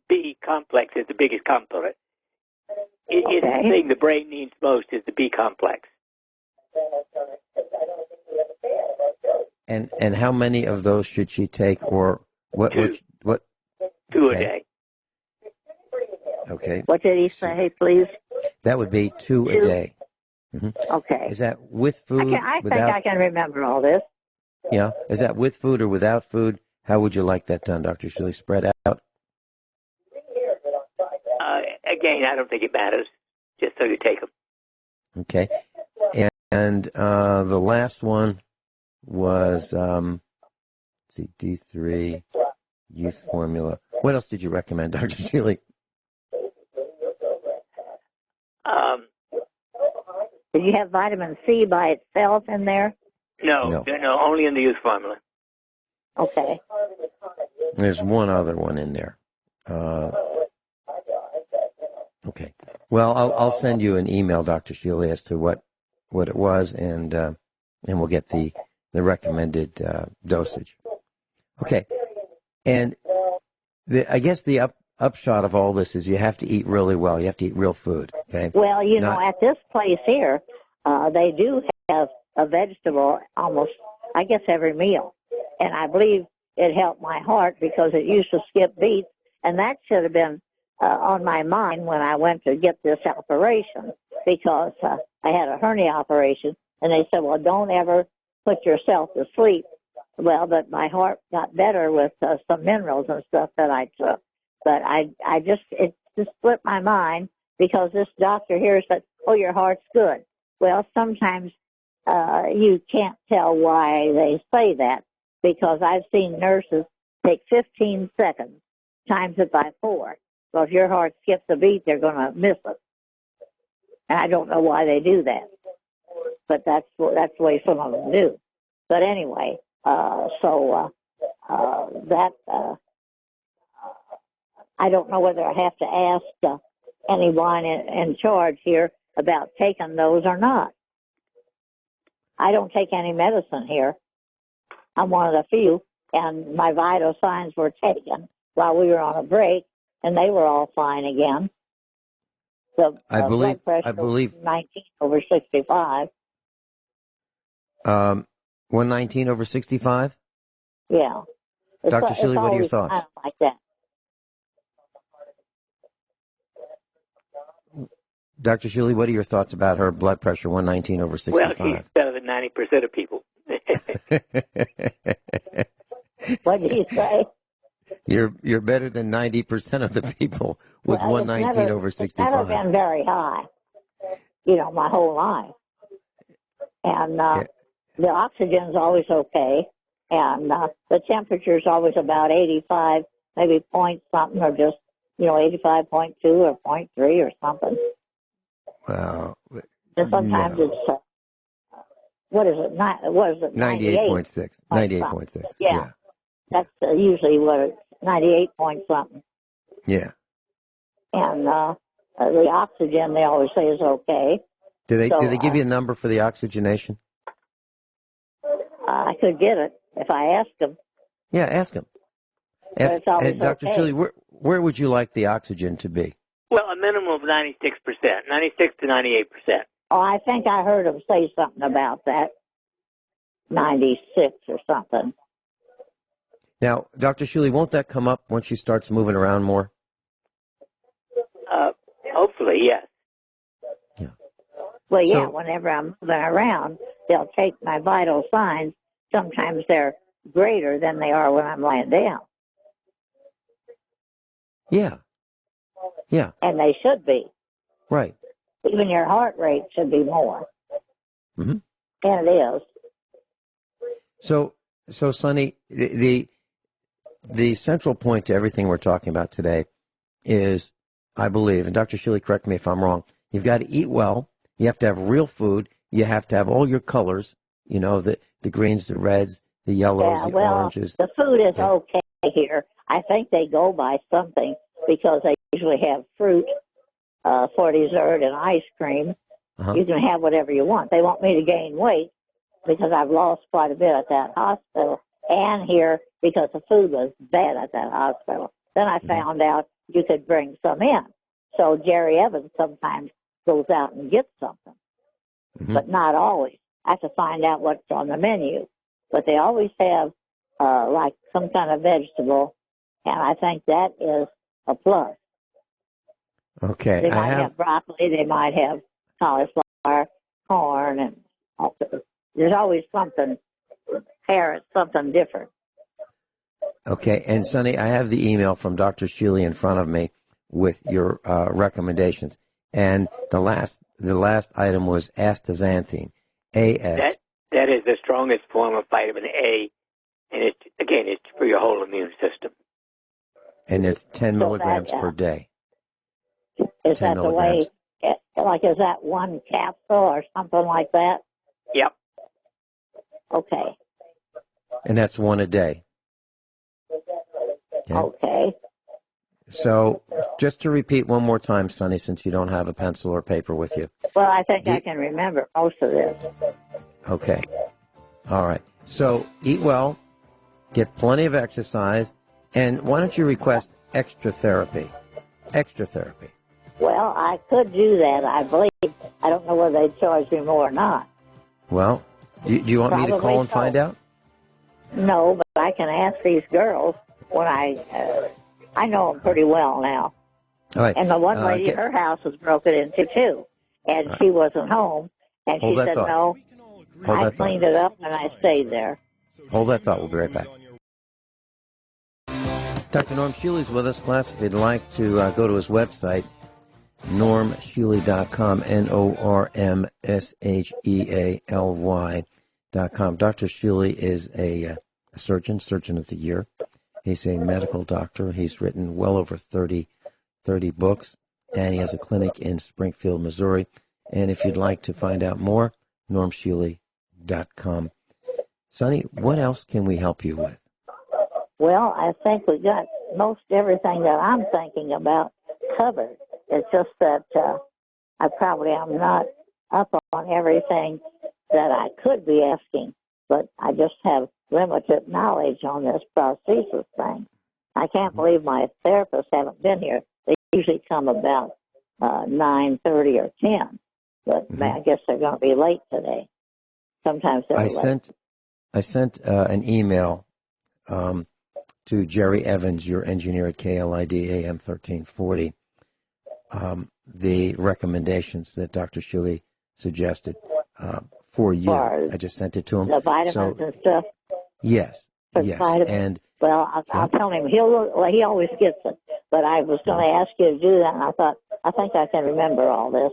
B complex is the biggest component. It's the thing the brain needs most is the B complex. And how many of those should she take, or what? What? 2 a day. Okay. What did he say, please? That would be 2 a day. Mm-hmm. Okay. Is that with food? I think I can remember all this. Yeah. Is that with food or without food? How would you like that done, Dr. Shealy? Spread out? Again, I don't think it matters. Just so you take them. Okay. And the last one was, D3, Youth Formula. What else did you recommend, Dr. Shealy? Did you have vitamin C by itself in there? No, only in the youth formula. Okay. There's one other one in there. Okay. Well, I'll send you an email, Dr. Shealy, as to what it was, and we'll get the recommended dosage. Okay. And I guess the upshot of all this is you have to eat really well. You have to eat real food. Okay. Well, at this place here, they do have a vegetable almost, I guess, every meal, and I believe it helped my heart because it used to skip beats, and that should have been on my mind when I went to get this operation because I had a hernia operation, and they said, well, don't ever put yourself to sleep. Well, but my heart got better with some minerals and stuff that I took. But it just slipped my mind because this doctor here said, oh, your heart's good. Well, sometimes you can't tell why they say that because I've seen nurses take 15 seconds, times it by 4. So if your heart skips a beat, they're going to miss it. And I don't know why they do that. But that's the way some of them do. But anyway, I don't know whether I have to ask anyone in charge here about taking those or not. I don't take any medicine here. I'm one of the few, and my vital signs were taken while we were on a break, and they were all fine again. I believe 19/65. 119/65? Yeah. Dr. Shealy, what are your thoughts? Kind of like that. Dr. Shealy, what are your thoughts about her blood pressure 119/65? Well, she's better than 90% of people. What did you say? You're better than 90% of the people with 119/65. It's never been very high, my whole life. And the oxygen's always okay, and the temperature's always about 85, maybe point something, or just 85.2 or 0.3 or something. Wow. And sometimes it's what is it? 98.6. 98.6. Yeah. That's usually what it's 98 point something. Yeah. And the oxygen they always say is okay. Do they give you a number for the oxygenation? I could get it if I asked them. Yeah, ask them. And Dr. Shealy, where would you like the oxygen to be? Well, a minimum of 96%, 96 to 98%. Oh, I think I heard him say something about that, 96 or something. Now, Dr. Shealy, won't that come up once she starts moving around more? Hopefully, yes. Yeah. Well, yeah, whenever I'm moving around, they'll take my vital signs. Sometimes they're greater than they are when I'm laying down. Yeah. Yeah. And they should be. Right. Even your heart rate should be more. Mm-hmm. And it is. So Sonny, the central point to everything we're talking about today is, I believe, and Dr. Shealy, correct me if I'm wrong, you've got to eat well, you have to have real food, you have to have all your colors, you know, the greens, the reds, the yellows, the oranges. The food is okay here. I think they go by something because they usually have fruit for dessert and ice cream. You can have whatever you want. They want me to gain weight because I've lost quite a bit at that hospital, and here because the food was bad at that hospital. Then I found out you could bring some in. So Jerry Evans sometimes goes out and gets something, but not always. I have to find out what's on the menu. But they always have like some kind of vegetable, and I think that is a plus. Okay. They might have broccoli, they might have cauliflower, corn, and all. There's always something, carrots, something different. Okay, and Sonny, I have the email from Dr. Shealy in front of me with your recommendations, and the last item was astaxanthin, AS. That is the strongest form of vitamin A, and it's for your whole immune system. And it's 10 milligrams per day. Is that the way? Like, is that one capsule or something like that? Yep. Okay. And that's one a day. Okay. So, just to repeat one more time, Sonny, since you don't have a pencil or paper with you. Well, I think I can remember most of this. Okay. All right. So, eat well, get plenty of exercise, and why don't you request extra therapy? Extra therapy. Well, I could do that, I believe. I don't know whether they'd charge me more or not. Well, do you want me to call and find out? No, but I can ask these girls when I know them pretty well now. All right. And the one lady, her house was broken into too, and she wasn't home, and she said, no, I cleaned it up and I stayed there. Hold that thought. We'll be right back. Dr. Norm Shealy's with us, class. If you'd like to go to his website, normshealy.com, normshealy.com. Dr. Shealy is a surgeon of the year. He's a medical doctor. He's written well over 30 books, and he has a clinic in Springfield, Missouri. And if you'd like to find out more, normshealy.com. Sonny, what else can we help you with? Well, I think we got most everything that I'm thinking about covered. It's just that I probably am not up on everything that I could be asking, but I just have limited knowledge on this prosthesis thing. I can't believe my therapists haven't been here. They usually come about 9:30 or 10, but I guess they're going to be late today. Sometimes they're late. I sent an email to Jerry Evans, your engineer at KLID AM 1340, the recommendations that Dr. Shealy suggested for you. I just sent it to him. The vitamins and stuff? Yes. Vitamins. And well, I'll tell him. He always gets it. But I was going to ask you to do that, and I thought, I think I can remember all this.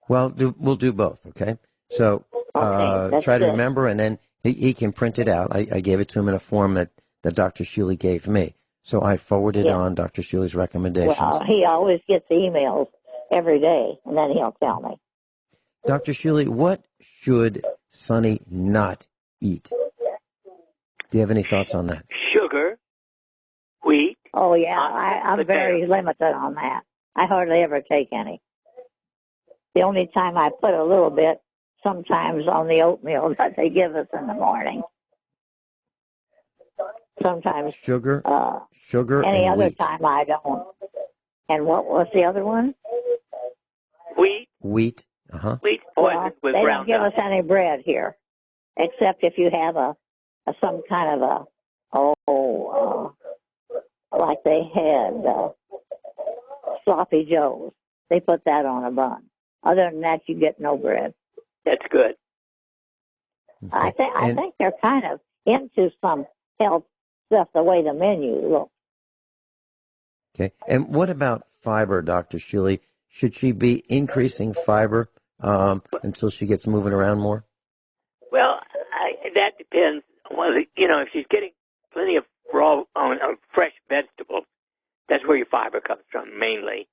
Well, we'll do both, okay? So try to remember, and then he can print it out. I gave it to him in a form that Dr. Shealy gave me. So I forwarded on Dr. Shealy's recommendations. Well, he always gets emails every day, and then he'll tell me. Dr. Shealy, what should Sonny not eat? Do you have any thoughts on that? Sugar, wheat. Oh, yeah, I'm very limited on that. I hardly ever take any. The only time I put a little bit, sometimes on the oatmeal that they give us in the morning. Sometimes sugar, any and other wheat. time I don't. And what was the other one? Wheat. Wheat. Wheat Well, with they ground don't give up. us any bread here, except if you have some kind of like they had sloppy joes. They put that on a bun. Other than that, you get no bread. That's good. Okay. I think they're kind of into some health stuff the way the menu looks. Okay. And what about fiber, Dr. Shealy? Should she be increasing fiber until she gets moving around more? Well, that depends. Well, if she's getting plenty of raw, fresh vegetables, that's where your fiber comes from mainly.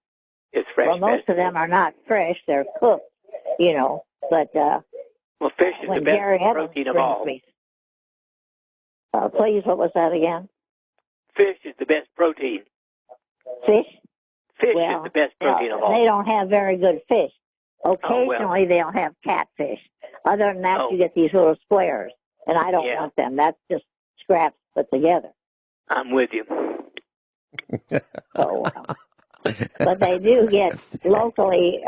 Is fresh. Well, most of them are not fresh; they're cooked, But well, fish is the best protein of all. Please, what was that again? Fish is the best protein. Fish? Fish is the best protein of all. They don't have very good fish. Occasionally, they'll have catfish. Other than that, you get these little squares, and I don't want them. That's just scraps put together. I'm with you. But they do get locally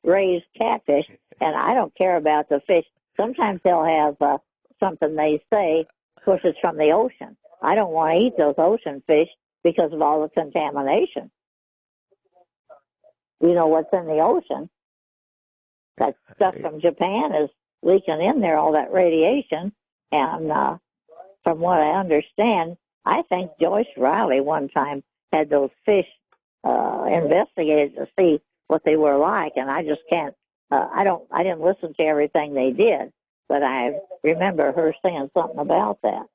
raised catfish, and I don't care about the fish. Sometimes they'll have something they say, of course, it's from the ocean. I don't want to eat those ocean fish because of all the contamination. You know what's in the ocean? That stuff from Japan is leaking in there, all that radiation. And from what I understand, I think Joyce Riley one time had those fish investigated to see what they were like, and I just can't. I didn't listen to everything they did, but I remember her saying something about that.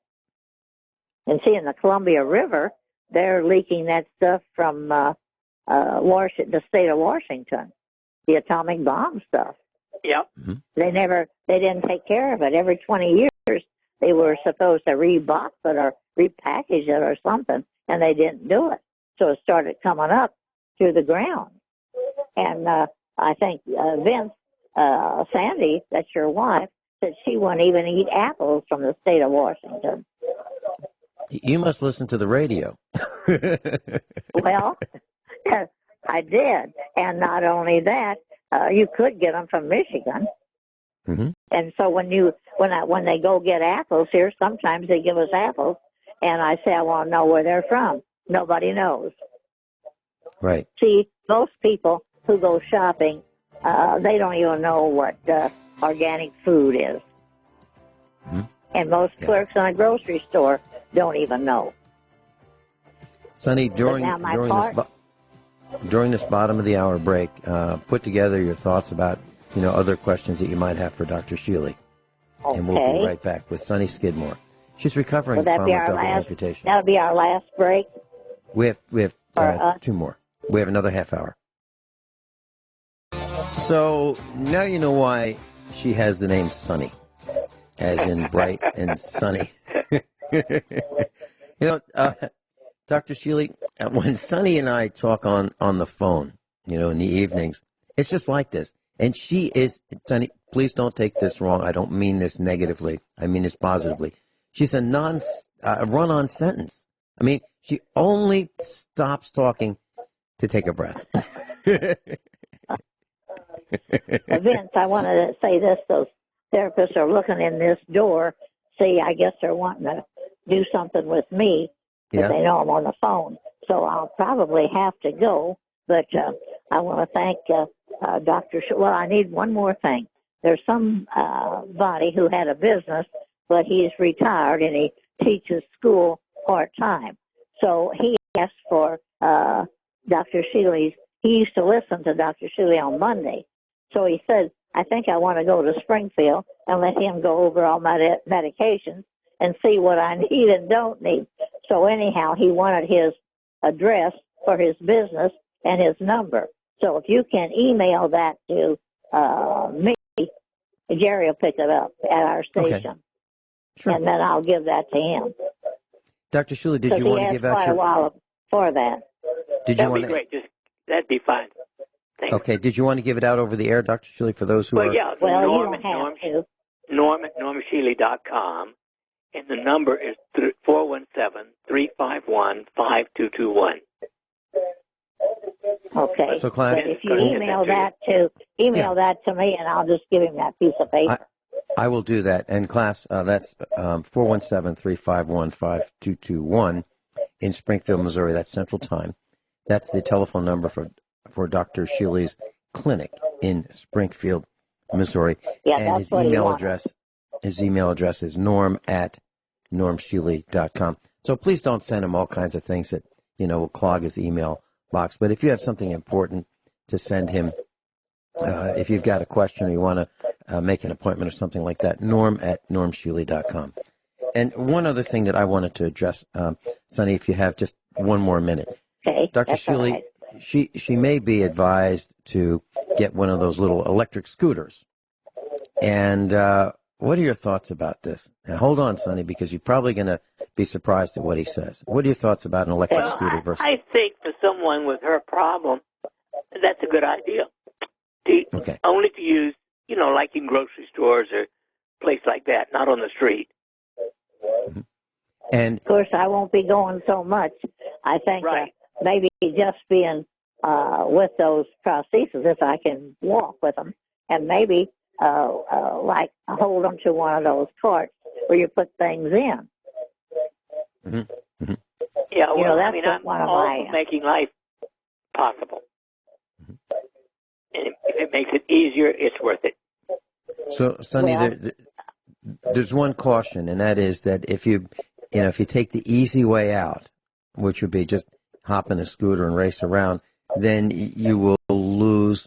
And see, in the Columbia River, they're leaking that stuff from the state of Washington, the atomic bomb stuff. Yep. Mm-hmm. They didn't take care of it. Every 20 years, they were supposed to rebox it or repackage it or something, and they didn't do it. So it started coming up through the ground. And I think Vince, Sandy, that's your wife, said she wouldn't even eat apples from the state of Washington. You must listen to the radio. Well, I did. And not only that, you could get them from Michigan. Mm-hmm. And so when they go get apples here, sometimes they give us apples, and I say I want to know where they're from. Nobody knows. Right. See, most people who go shopping, they don't even know what organic food is. Mm-hmm. And most clerks in a grocery store don't even know. Sonny, during this bottom of the hour break, put together your thoughts about other questions that you might have for Dr. Shealy. Okay. And we'll be right back with Sonny Skidmore. She's recovering from a double amputation. That'll be our last break. We have two more. We have another half hour. So now you know why she has the name Sonny, as in bright and sunny. Dr. Shealy, when Sonny and I talk on the phone, in the evenings, it's just like this. And she is, Sonny, please don't take this wrong. I don't mean this negatively. I mean this positively. She's a run-on sentence. I mean, she only stops talking to take a breath. Vince, I wanted to say this. Those therapists are looking in this door. See, I guess they're wanting to do something with me, but they know I'm on the phone. So I'll probably have to go. But I want to thank Dr. Well, I need one more thing. There's somebody who had a business, but he's retired and he teaches school part-time. So he asked for Dr. Shealy's. He used to listen to Dr. Shealy on Monday. So he said, I think I want to go to Springfield and let him go over all my medications and see what I need and don't need. So anyhow, he wanted his address for his business and his number. So if you can email that to me, Jerry will pick it up at our station. Okay. Sure. And then I'll give that to him. Dr. Shealy, did you want to give out your... a while for that. That'd be great. That'd be fine. Thanks. Okay. Did you want to give it out over the air, Dr. Shealy, for those who are... Yeah. Norm at NormShealy.com. And the number is 417-351-5221. Okay. So, class, if you email that to me, and I'll just give him that piece of paper. I will do that. And class, that's 417-351-5221 in Springfield, Missouri. That's Central Time. That's the telephone number for Dr. Shealy's clinic in Springfield, Missouri. Yeah, and that's what his email address is norm@normshealy.com. So please don't send him all kinds of things that, will clog his email box. But if you have something important to send him, if you've got a question or you want to make an appointment or something like that, norm@normshealy.com. And one other thing that I wanted to address, Sonny, if you have just one more minute. Okay. Dr. Shealy, right. she may be advised to get one of those little electric scooters. And what are your thoughts about this? Now, hold on, Sonny, because you're probably going to be surprised at what he says. What are your thoughts about an electric scooter versus... I think for someone with her problem, that's a good idea. Okay. Only to use, like in grocery stores or place like that, not on the street. Mm-hmm. And of course, I won't be going so much. I think right. Maybe just being with those prostheses, if I can walk with them, and maybe like hold them to one of those carts where you put things in. Mm-hmm. Mm-hmm. Yeah, well, that's I'm all for making life possible. Mm-hmm. And if it makes it easier, it's worth it. So, Sonny, there's one caution, and that is that if you take the easy way out, which would be just hop in a scooter and race around, then you will lose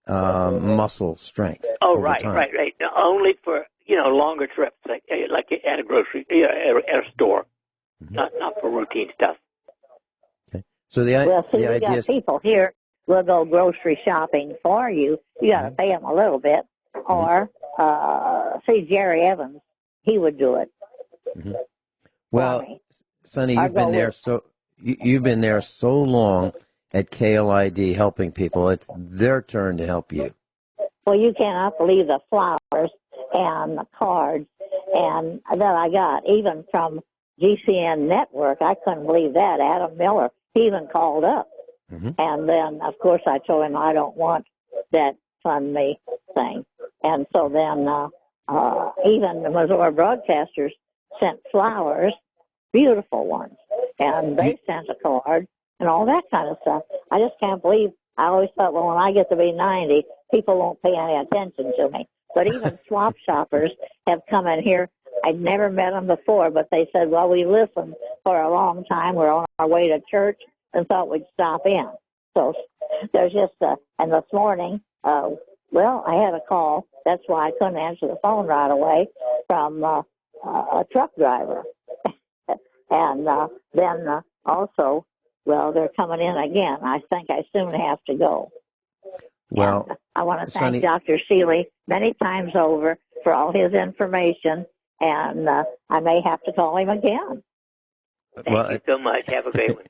muscle strength. Oh, over right, time. right. Only for longer trips, like at a grocery, at a store, Mm-hmm. not for routine stuff. Okay. So the we idea got is people here will go grocery shopping for you. You got to pay them a little bit, or see Jerry Evans, he would do it. Mm-hmm. Well, Sonny, you've been there so long at KLID helping people. It's their turn to help you. Well, you cannot believe the flowers and the cards and that I got, even from GCN Network. I couldn't believe that. Adam Miller, he even called up. Mm-hmm. And then, of course, I told him I don't want that fund me thing. And so then even the Missouri broadcasters sent flowers, beautiful ones, and they sent a card and all that kind of stuff. I just can't believe. I always thought, well, when I get to be 90, people won't pay any attention to me. But even swap shoppers have come in here. I'd never met them before, but they said, well, we listened for a long time. We're on our way to church and thought we'd stop in. So there's just, and this morning, well, I had a call. That's why I couldn't answer the phone right away from a truck driver. And then also, well, they're coming in again. I think I soon have to go. Well, and I want to thank Sonny, Dr. Shealy many times over for all his information, and I may have to call him again. Thank you so much. Have a great one.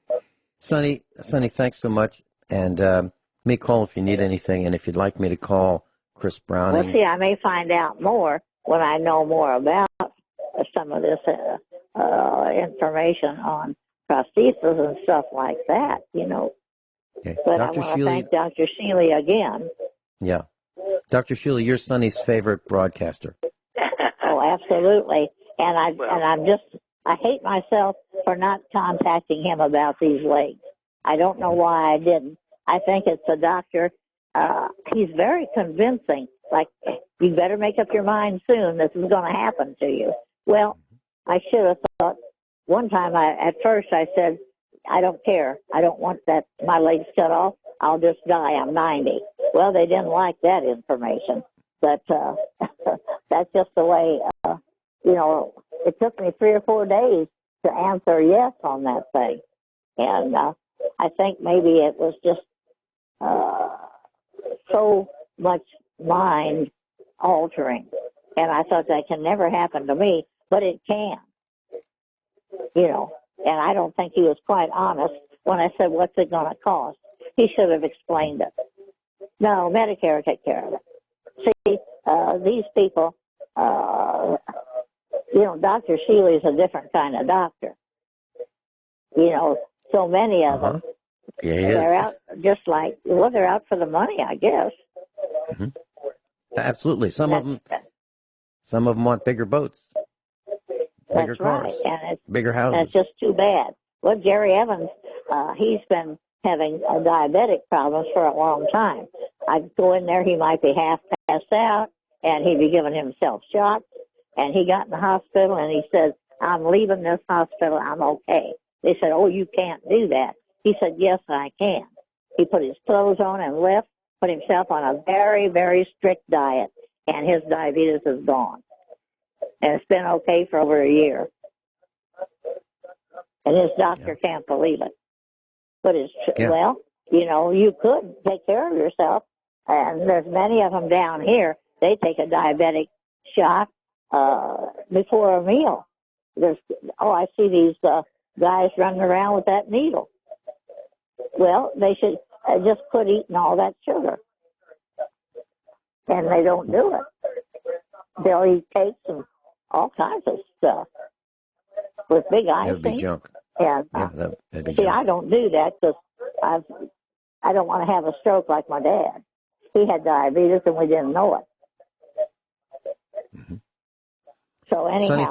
Sonny, thanks so much. And me call if you need anything, and if you'd like me to call Chris Browning. Well, see, I may find out more when I know more about some of this information on prosthesis and stuff like that, Okay. But Dr. I want to Shealy, thank Dr. Shealy again. Yeah. Dr. Shealy, you're Sonny's favorite broadcaster. Oh, absolutely. And I hate myself for not contacting him about these legs. I don't know why I didn't. I think it's a doctor. He's very convincing. Like, you better make up your mind soon. This is going to happen to you. Well, I should have thought one time. At first I said, I don't care. I don't want that my legs cut off. I'll just die. I'm 90. Well, they didn't like that information, but that's just the way. It took me 3 or 4 days to answer yes on that thing, and I think maybe it was just so much mind altering, and I thought that can never happen to me, but it can. And I don't think he was quite honest when I said, what's it going to cost? He should have explained it. No, Medicare will take care of it. See, these people, Dr. Shealy is a different kind of doctor. So many of them, they're out just like, they're out for the money, I guess. Mm-hmm. Absolutely. Some of them want bigger boats. Bigger cars, right. And bigger houses. And it's just too bad. Well, Jerry Evans, he's been having diabetic problems for a long time. I'd go in there, he might be half passed out, and he'd be giving himself shots. And he got in the hospital, and he said, I'm leaving this hospital, I'm okay. They said, oh, you can't do that. He said, yes, I can. He put his clothes on and left, put himself on a very, very strict diet. and his diabetes is gone. And it's been okay for over a year. And his doctor can't believe it. But it's, well, you know, you could take care of yourself. And there's many of them down here, they take a diabetic shot before a meal. I see these guys running around with that needle. Well, they should just quit eating all that sugar. And they don't do it. They'll eat cakes and all kinds of stuff with big icing. That would be junk. And, that'd be see, junk. I don't do that because I don't want to have a stroke like my dad. He had diabetes and we didn't know it. Mm-hmm. So anyhow, Sonny,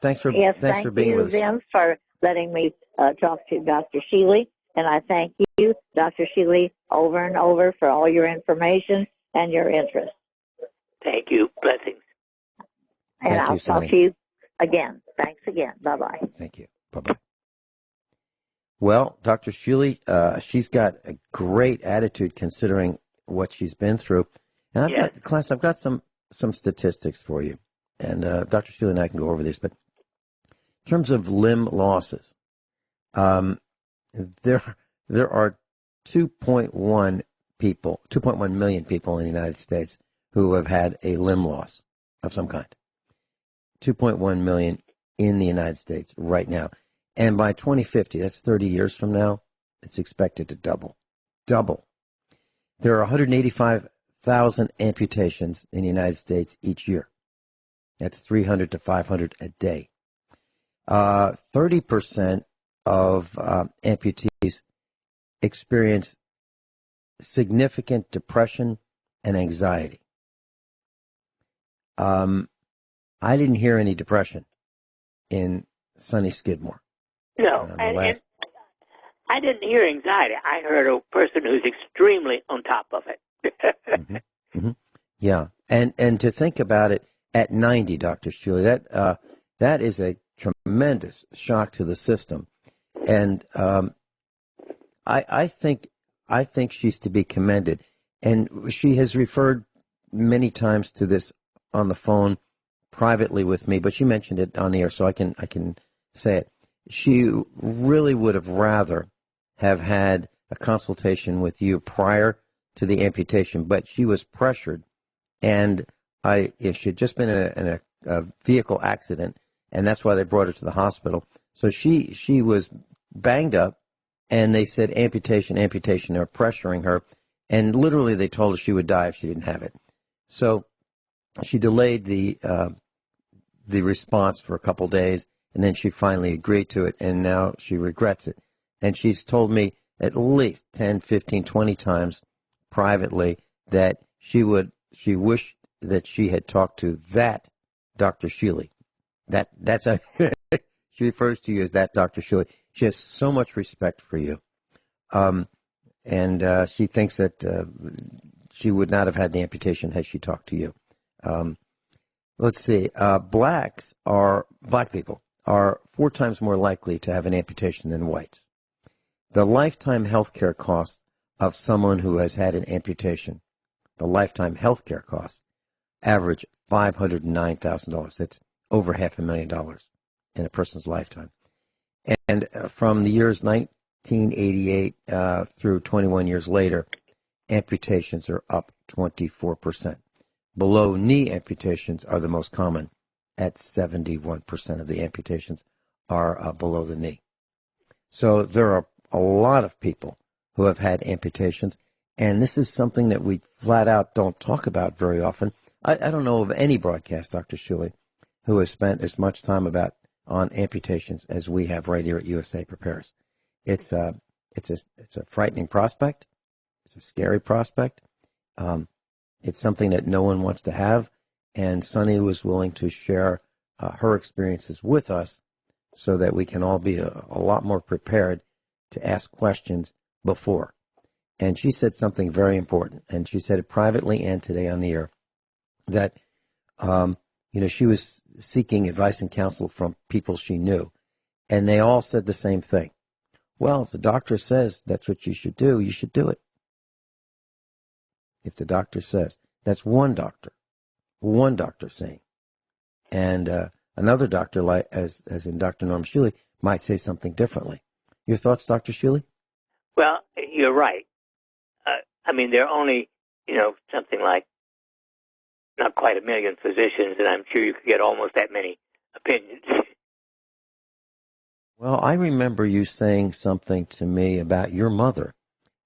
thanks for being with us. Thank you, Vince, for letting me talk to Dr. Shealy, and I thank you, Dr. Shealy, over and over for all your information and your interest. Thank you. Blessings. And I'll talk to you again. Thanks again. Bye-bye. Thank you. Bye-bye. Well, Dr. Shealy, she's got a great attitude considering what she's been through. And I've got some statistics for you. And Dr. Shealy and I can go over these. But in terms of limb losses, there are 2.1 million people in the United States who have had a limb loss of some kind. 2.1 million in the United States right now. And by 2050, that's 30 years from now, it's expected to double. Double. There are 185,000 amputations in the United States each year. That's 300 to 500 a day. 30% of amputees experience significant depression and anxiety. I didn't hear any depression in Sonny Skidmore. No, and I didn't hear anxiety. I heard a person who's extremely on top of it. Mm-hmm. Mm-hmm. Yeah, and to think about it, at 90, Dr. Shealy, that is a tremendous shock to the system, and I think she's to be commended, and she has referred many times to this on the phone privately with me, but she mentioned it on the air, so I can say it. She really would have rather have had a consultation with you prior to the amputation, but she was pressured, and if she had just been in a vehicle accident, and that's why they brought her to the hospital. So she was banged up, and they said amputation. They're pressuring her, and literally they told her she would die if she didn't have it. So she delayed the response for a couple days, and then she finally agreed to it, and now she regrets it. And she's told me at least 10, 15, 20 times privately that she wished that she had talked to that Dr. Shealy. That's a she refers to you as that Dr. Shealy. She has so much respect for you, and she thinks that she would not have had the amputation had she talked to you. Let's see. Black people are 4 times more likely to have an amputation than whites. The lifetime health care costs of someone who has had an amputation, the lifetime health care costs, average $509,000. That's over $500,000 in a person's lifetime. And from the years 1988 through 21 years later, amputations are up 24%. Below knee amputations are the most common. At 71% of the amputations are below the knee. So there are a lot of people who have had amputations, and this is something that we flat out don't talk about very often. I don't know of any broadcast, Dr. Shealy, who has spent as much time on amputations as we have right here at USA Prepares. It's a frightening prospect. It's a scary prospect. It's something that no one wants to have, and Sonny was willing to share her experiences with us so that we can all be a lot more prepared to ask questions before. And she said something very important, and she said it privately and today on the air, that she was seeking advice and counsel from people she knew, and they all said the same thing. Well, if the doctor says that's what you should do it. If the doctor says, that's one doctor. one doctor saying. And another doctor, like as in Dr. Norm Shealy, might say something differently. Your thoughts, Dr. Shealy? Well, you're right. I mean, there are only, something like not quite a million physicians, and I'm sure you could get almost that many opinions. Well, I remember you saying something to me about your mother,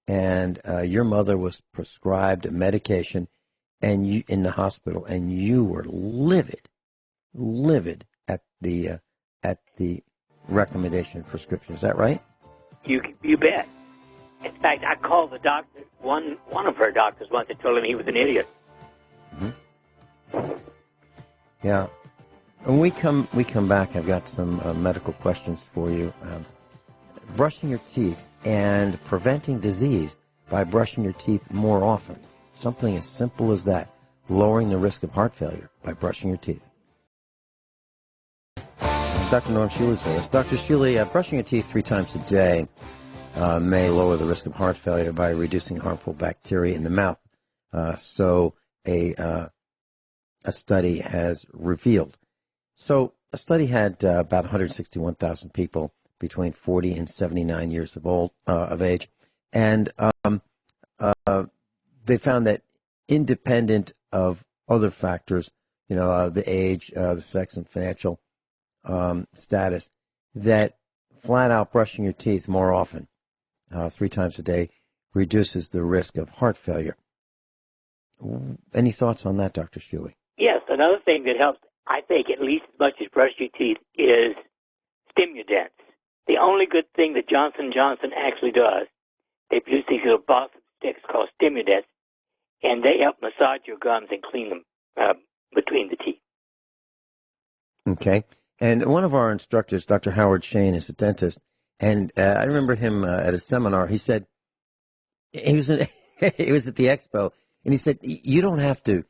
and your mother was prescribed a medication and you, in the hospital, and you were livid at the recommendation prescription. Is that right? You bet. In fact, I called the doctor, one of her doctors once, and told him he was an idiot. Mm-hmm. Yeah. When we come back, I've got some medical questions for you. Brushing your teeth and preventing disease by brushing your teeth more often. Something as simple as that. Lowering the risk of heart failure by brushing your teeth. Dr. Norm Shealy is with us. Dr. Shealy, brushing your teeth 3 times a day may lower the risk of heart failure by reducing harmful bacteria in the mouth. So a study has revealed. So a study had about 161,000 people between 40 and 79 years of age, and they found that independent of other factors, the age, the sex, and financial status, that flat out brushing your teeth more often, 3 times a day, reduces the risk of heart failure. Any thoughts on that, Dr. Shealy? Yes, another thing that helps, I think, at least as much as brushing your teeth is stimulants. The only good thing that Johnson & Johnson actually does, they produce these little balsam sticks called stimulants, and they help massage your gums and clean them between the teeth. Okay. And one of our instructors, Dr. Howard Shane, is a dentist, and I remember him at a seminar. He said, he was at the expo, and he said, you don't have to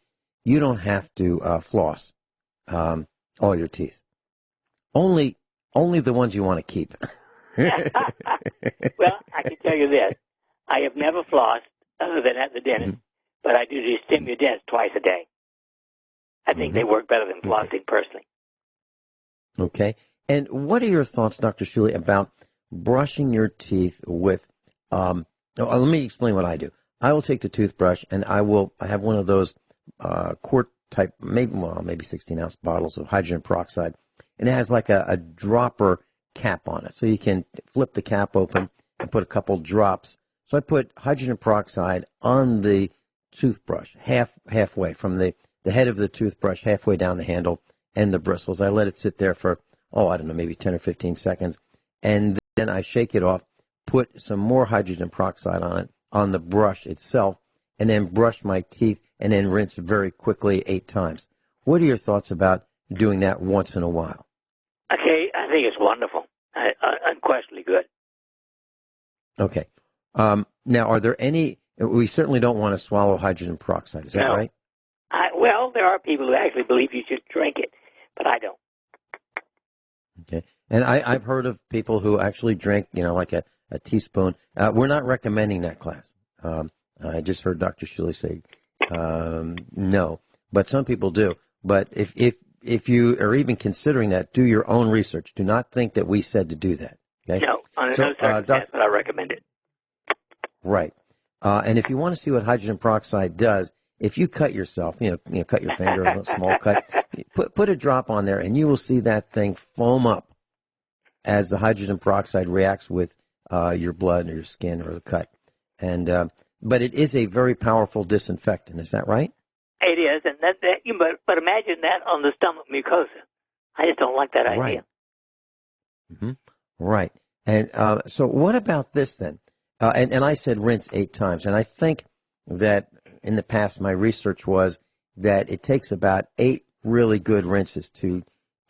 floss all your teeth. Only the ones you want to keep. Well, I can tell you this. I have never flossed other than at the dentist, but I do these stimulants twice a day. I think they work better than flossing personally. Okay. And what are your thoughts, Dr. Shealy, about brushing your teeth with, let me explain what I do. I will take the toothbrush and I have one of those quart type, maybe 16-ounce bottles of hydrogen peroxide, and it has like a dropper cap on it. So you can flip the cap open and put a couple drops. So I put hydrogen peroxide on the toothbrush, halfway from the head of the toothbrush, halfway down the handle and the bristles. I let it sit there for, maybe 10 or 15 seconds. And then I shake it off, put some more hydrogen peroxide on it, on the brush itself, and then brush my teeth and then rinse very quickly 8 times. What are your thoughts about doing that once in a while? Okay, I think it's wonderful. Unquestionably good. Okay. Now, are there any, we certainly don't want to swallow hydrogen peroxide, is that right? Well, there are people who actually believe you should drink it, but I don't. Okay. And I've heard of people who actually drink, like a teaspoon. We're not recommending that class. I just heard Dr. Shealy say no, but some people do. But if you are even considering that, do your own research. Do not think that we said to do that. Okay? No, under no circumstance would I recommend it. Right. And if you want to see what hydrogen peroxide does, if you cut yourself, cut your finger, a small cut, put a drop on there, and you will see that thing foam up as the hydrogen peroxide reacts with your blood or your skin or the cut. And but it is a very powerful disinfectant. Is that right? It is, and but imagine that on the stomach mucosa. I just don't like that idea. Right. Mm-hmm. Right. And so what about this then? And I said rinse 8 times, and I think that in the past my research was that it takes about 8 really good rinses to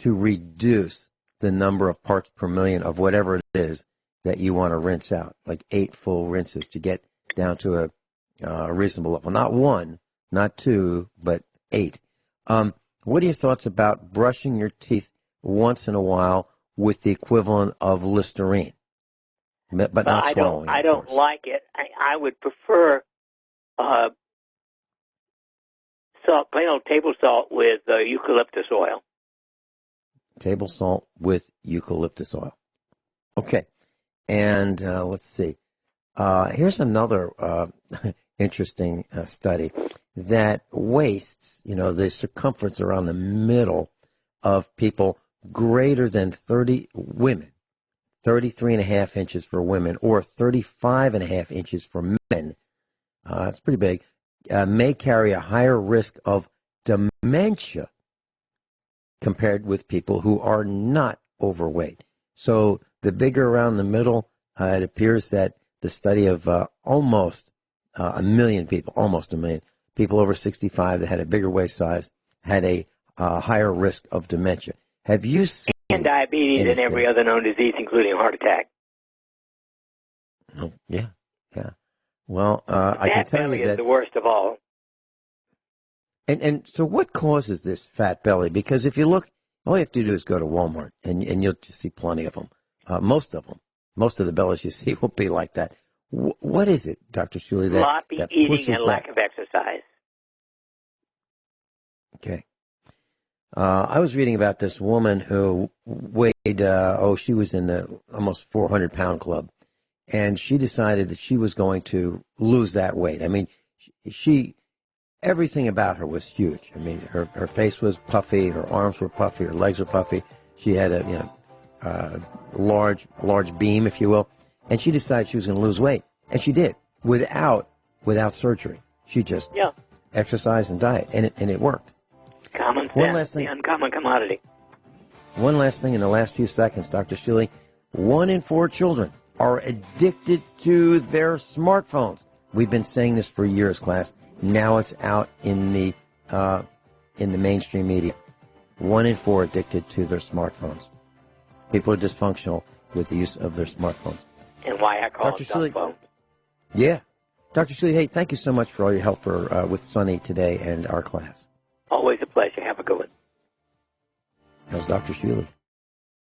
reduce the number of parts per million of whatever it is that you want to rinse out, like 8 full rinses to get down to a reasonable level. Not 1, not 2, but 8. What are your thoughts about brushing your teeth once in a while with the equivalent of Listerine, but not swallowing? I don't like it. I would prefer salt, plain old table salt with eucalyptus oil. Table salt with eucalyptus oil. Okay. And let's see. Here's another interesting study that wastes, the circumference around the middle of people greater than 30 women, 33.5 inches for women, or 35.5 inches for men. That's pretty big. May carry a higher risk of dementia compared with people who are not overweight. So the bigger around the middle, it appears that the study of almost a million people over 65 that had a bigger waist size had a higher risk of dementia. Have you seen and diabetes anything? and every other known disease, including a heart attack? Oh, yeah. Well, I can tell you that is the worst of all. And so what causes this fat belly? Because if you look, all you have to do is go to Walmart, and you'll just see plenty of them. Most of the bellies you see will be like that. What is it, Dr. Shealy, that eating pushes and lack of exercise? Okay. I was reading about this woman who weighed, she was in the almost 400-pound club, and she decided that she was going to lose that weight. I mean, everything about her was huge. I mean, her face was puffy, her arms were puffy, her legs were puffy. She had a large beam, if you will, and she decided she was going to lose weight, and she did without surgery. She just exercised and diet, and it worked. Common sense, the uncommon commodity. One last thing in the last few seconds, Dr. Shealy. 1 in 4 children are addicted to their smartphones. We've been saying this for years, class. Now it's out in the mainstream media. 1 in 4 addicted to their smartphones. People are dysfunctional with the use of their smartphones. And why I call it dumb phones. Yeah. Dr. Shealy, hey, thank you so much for all your help with Sonny today and our class. Always a pleasure. Have a good one. That was Dr. Shealy.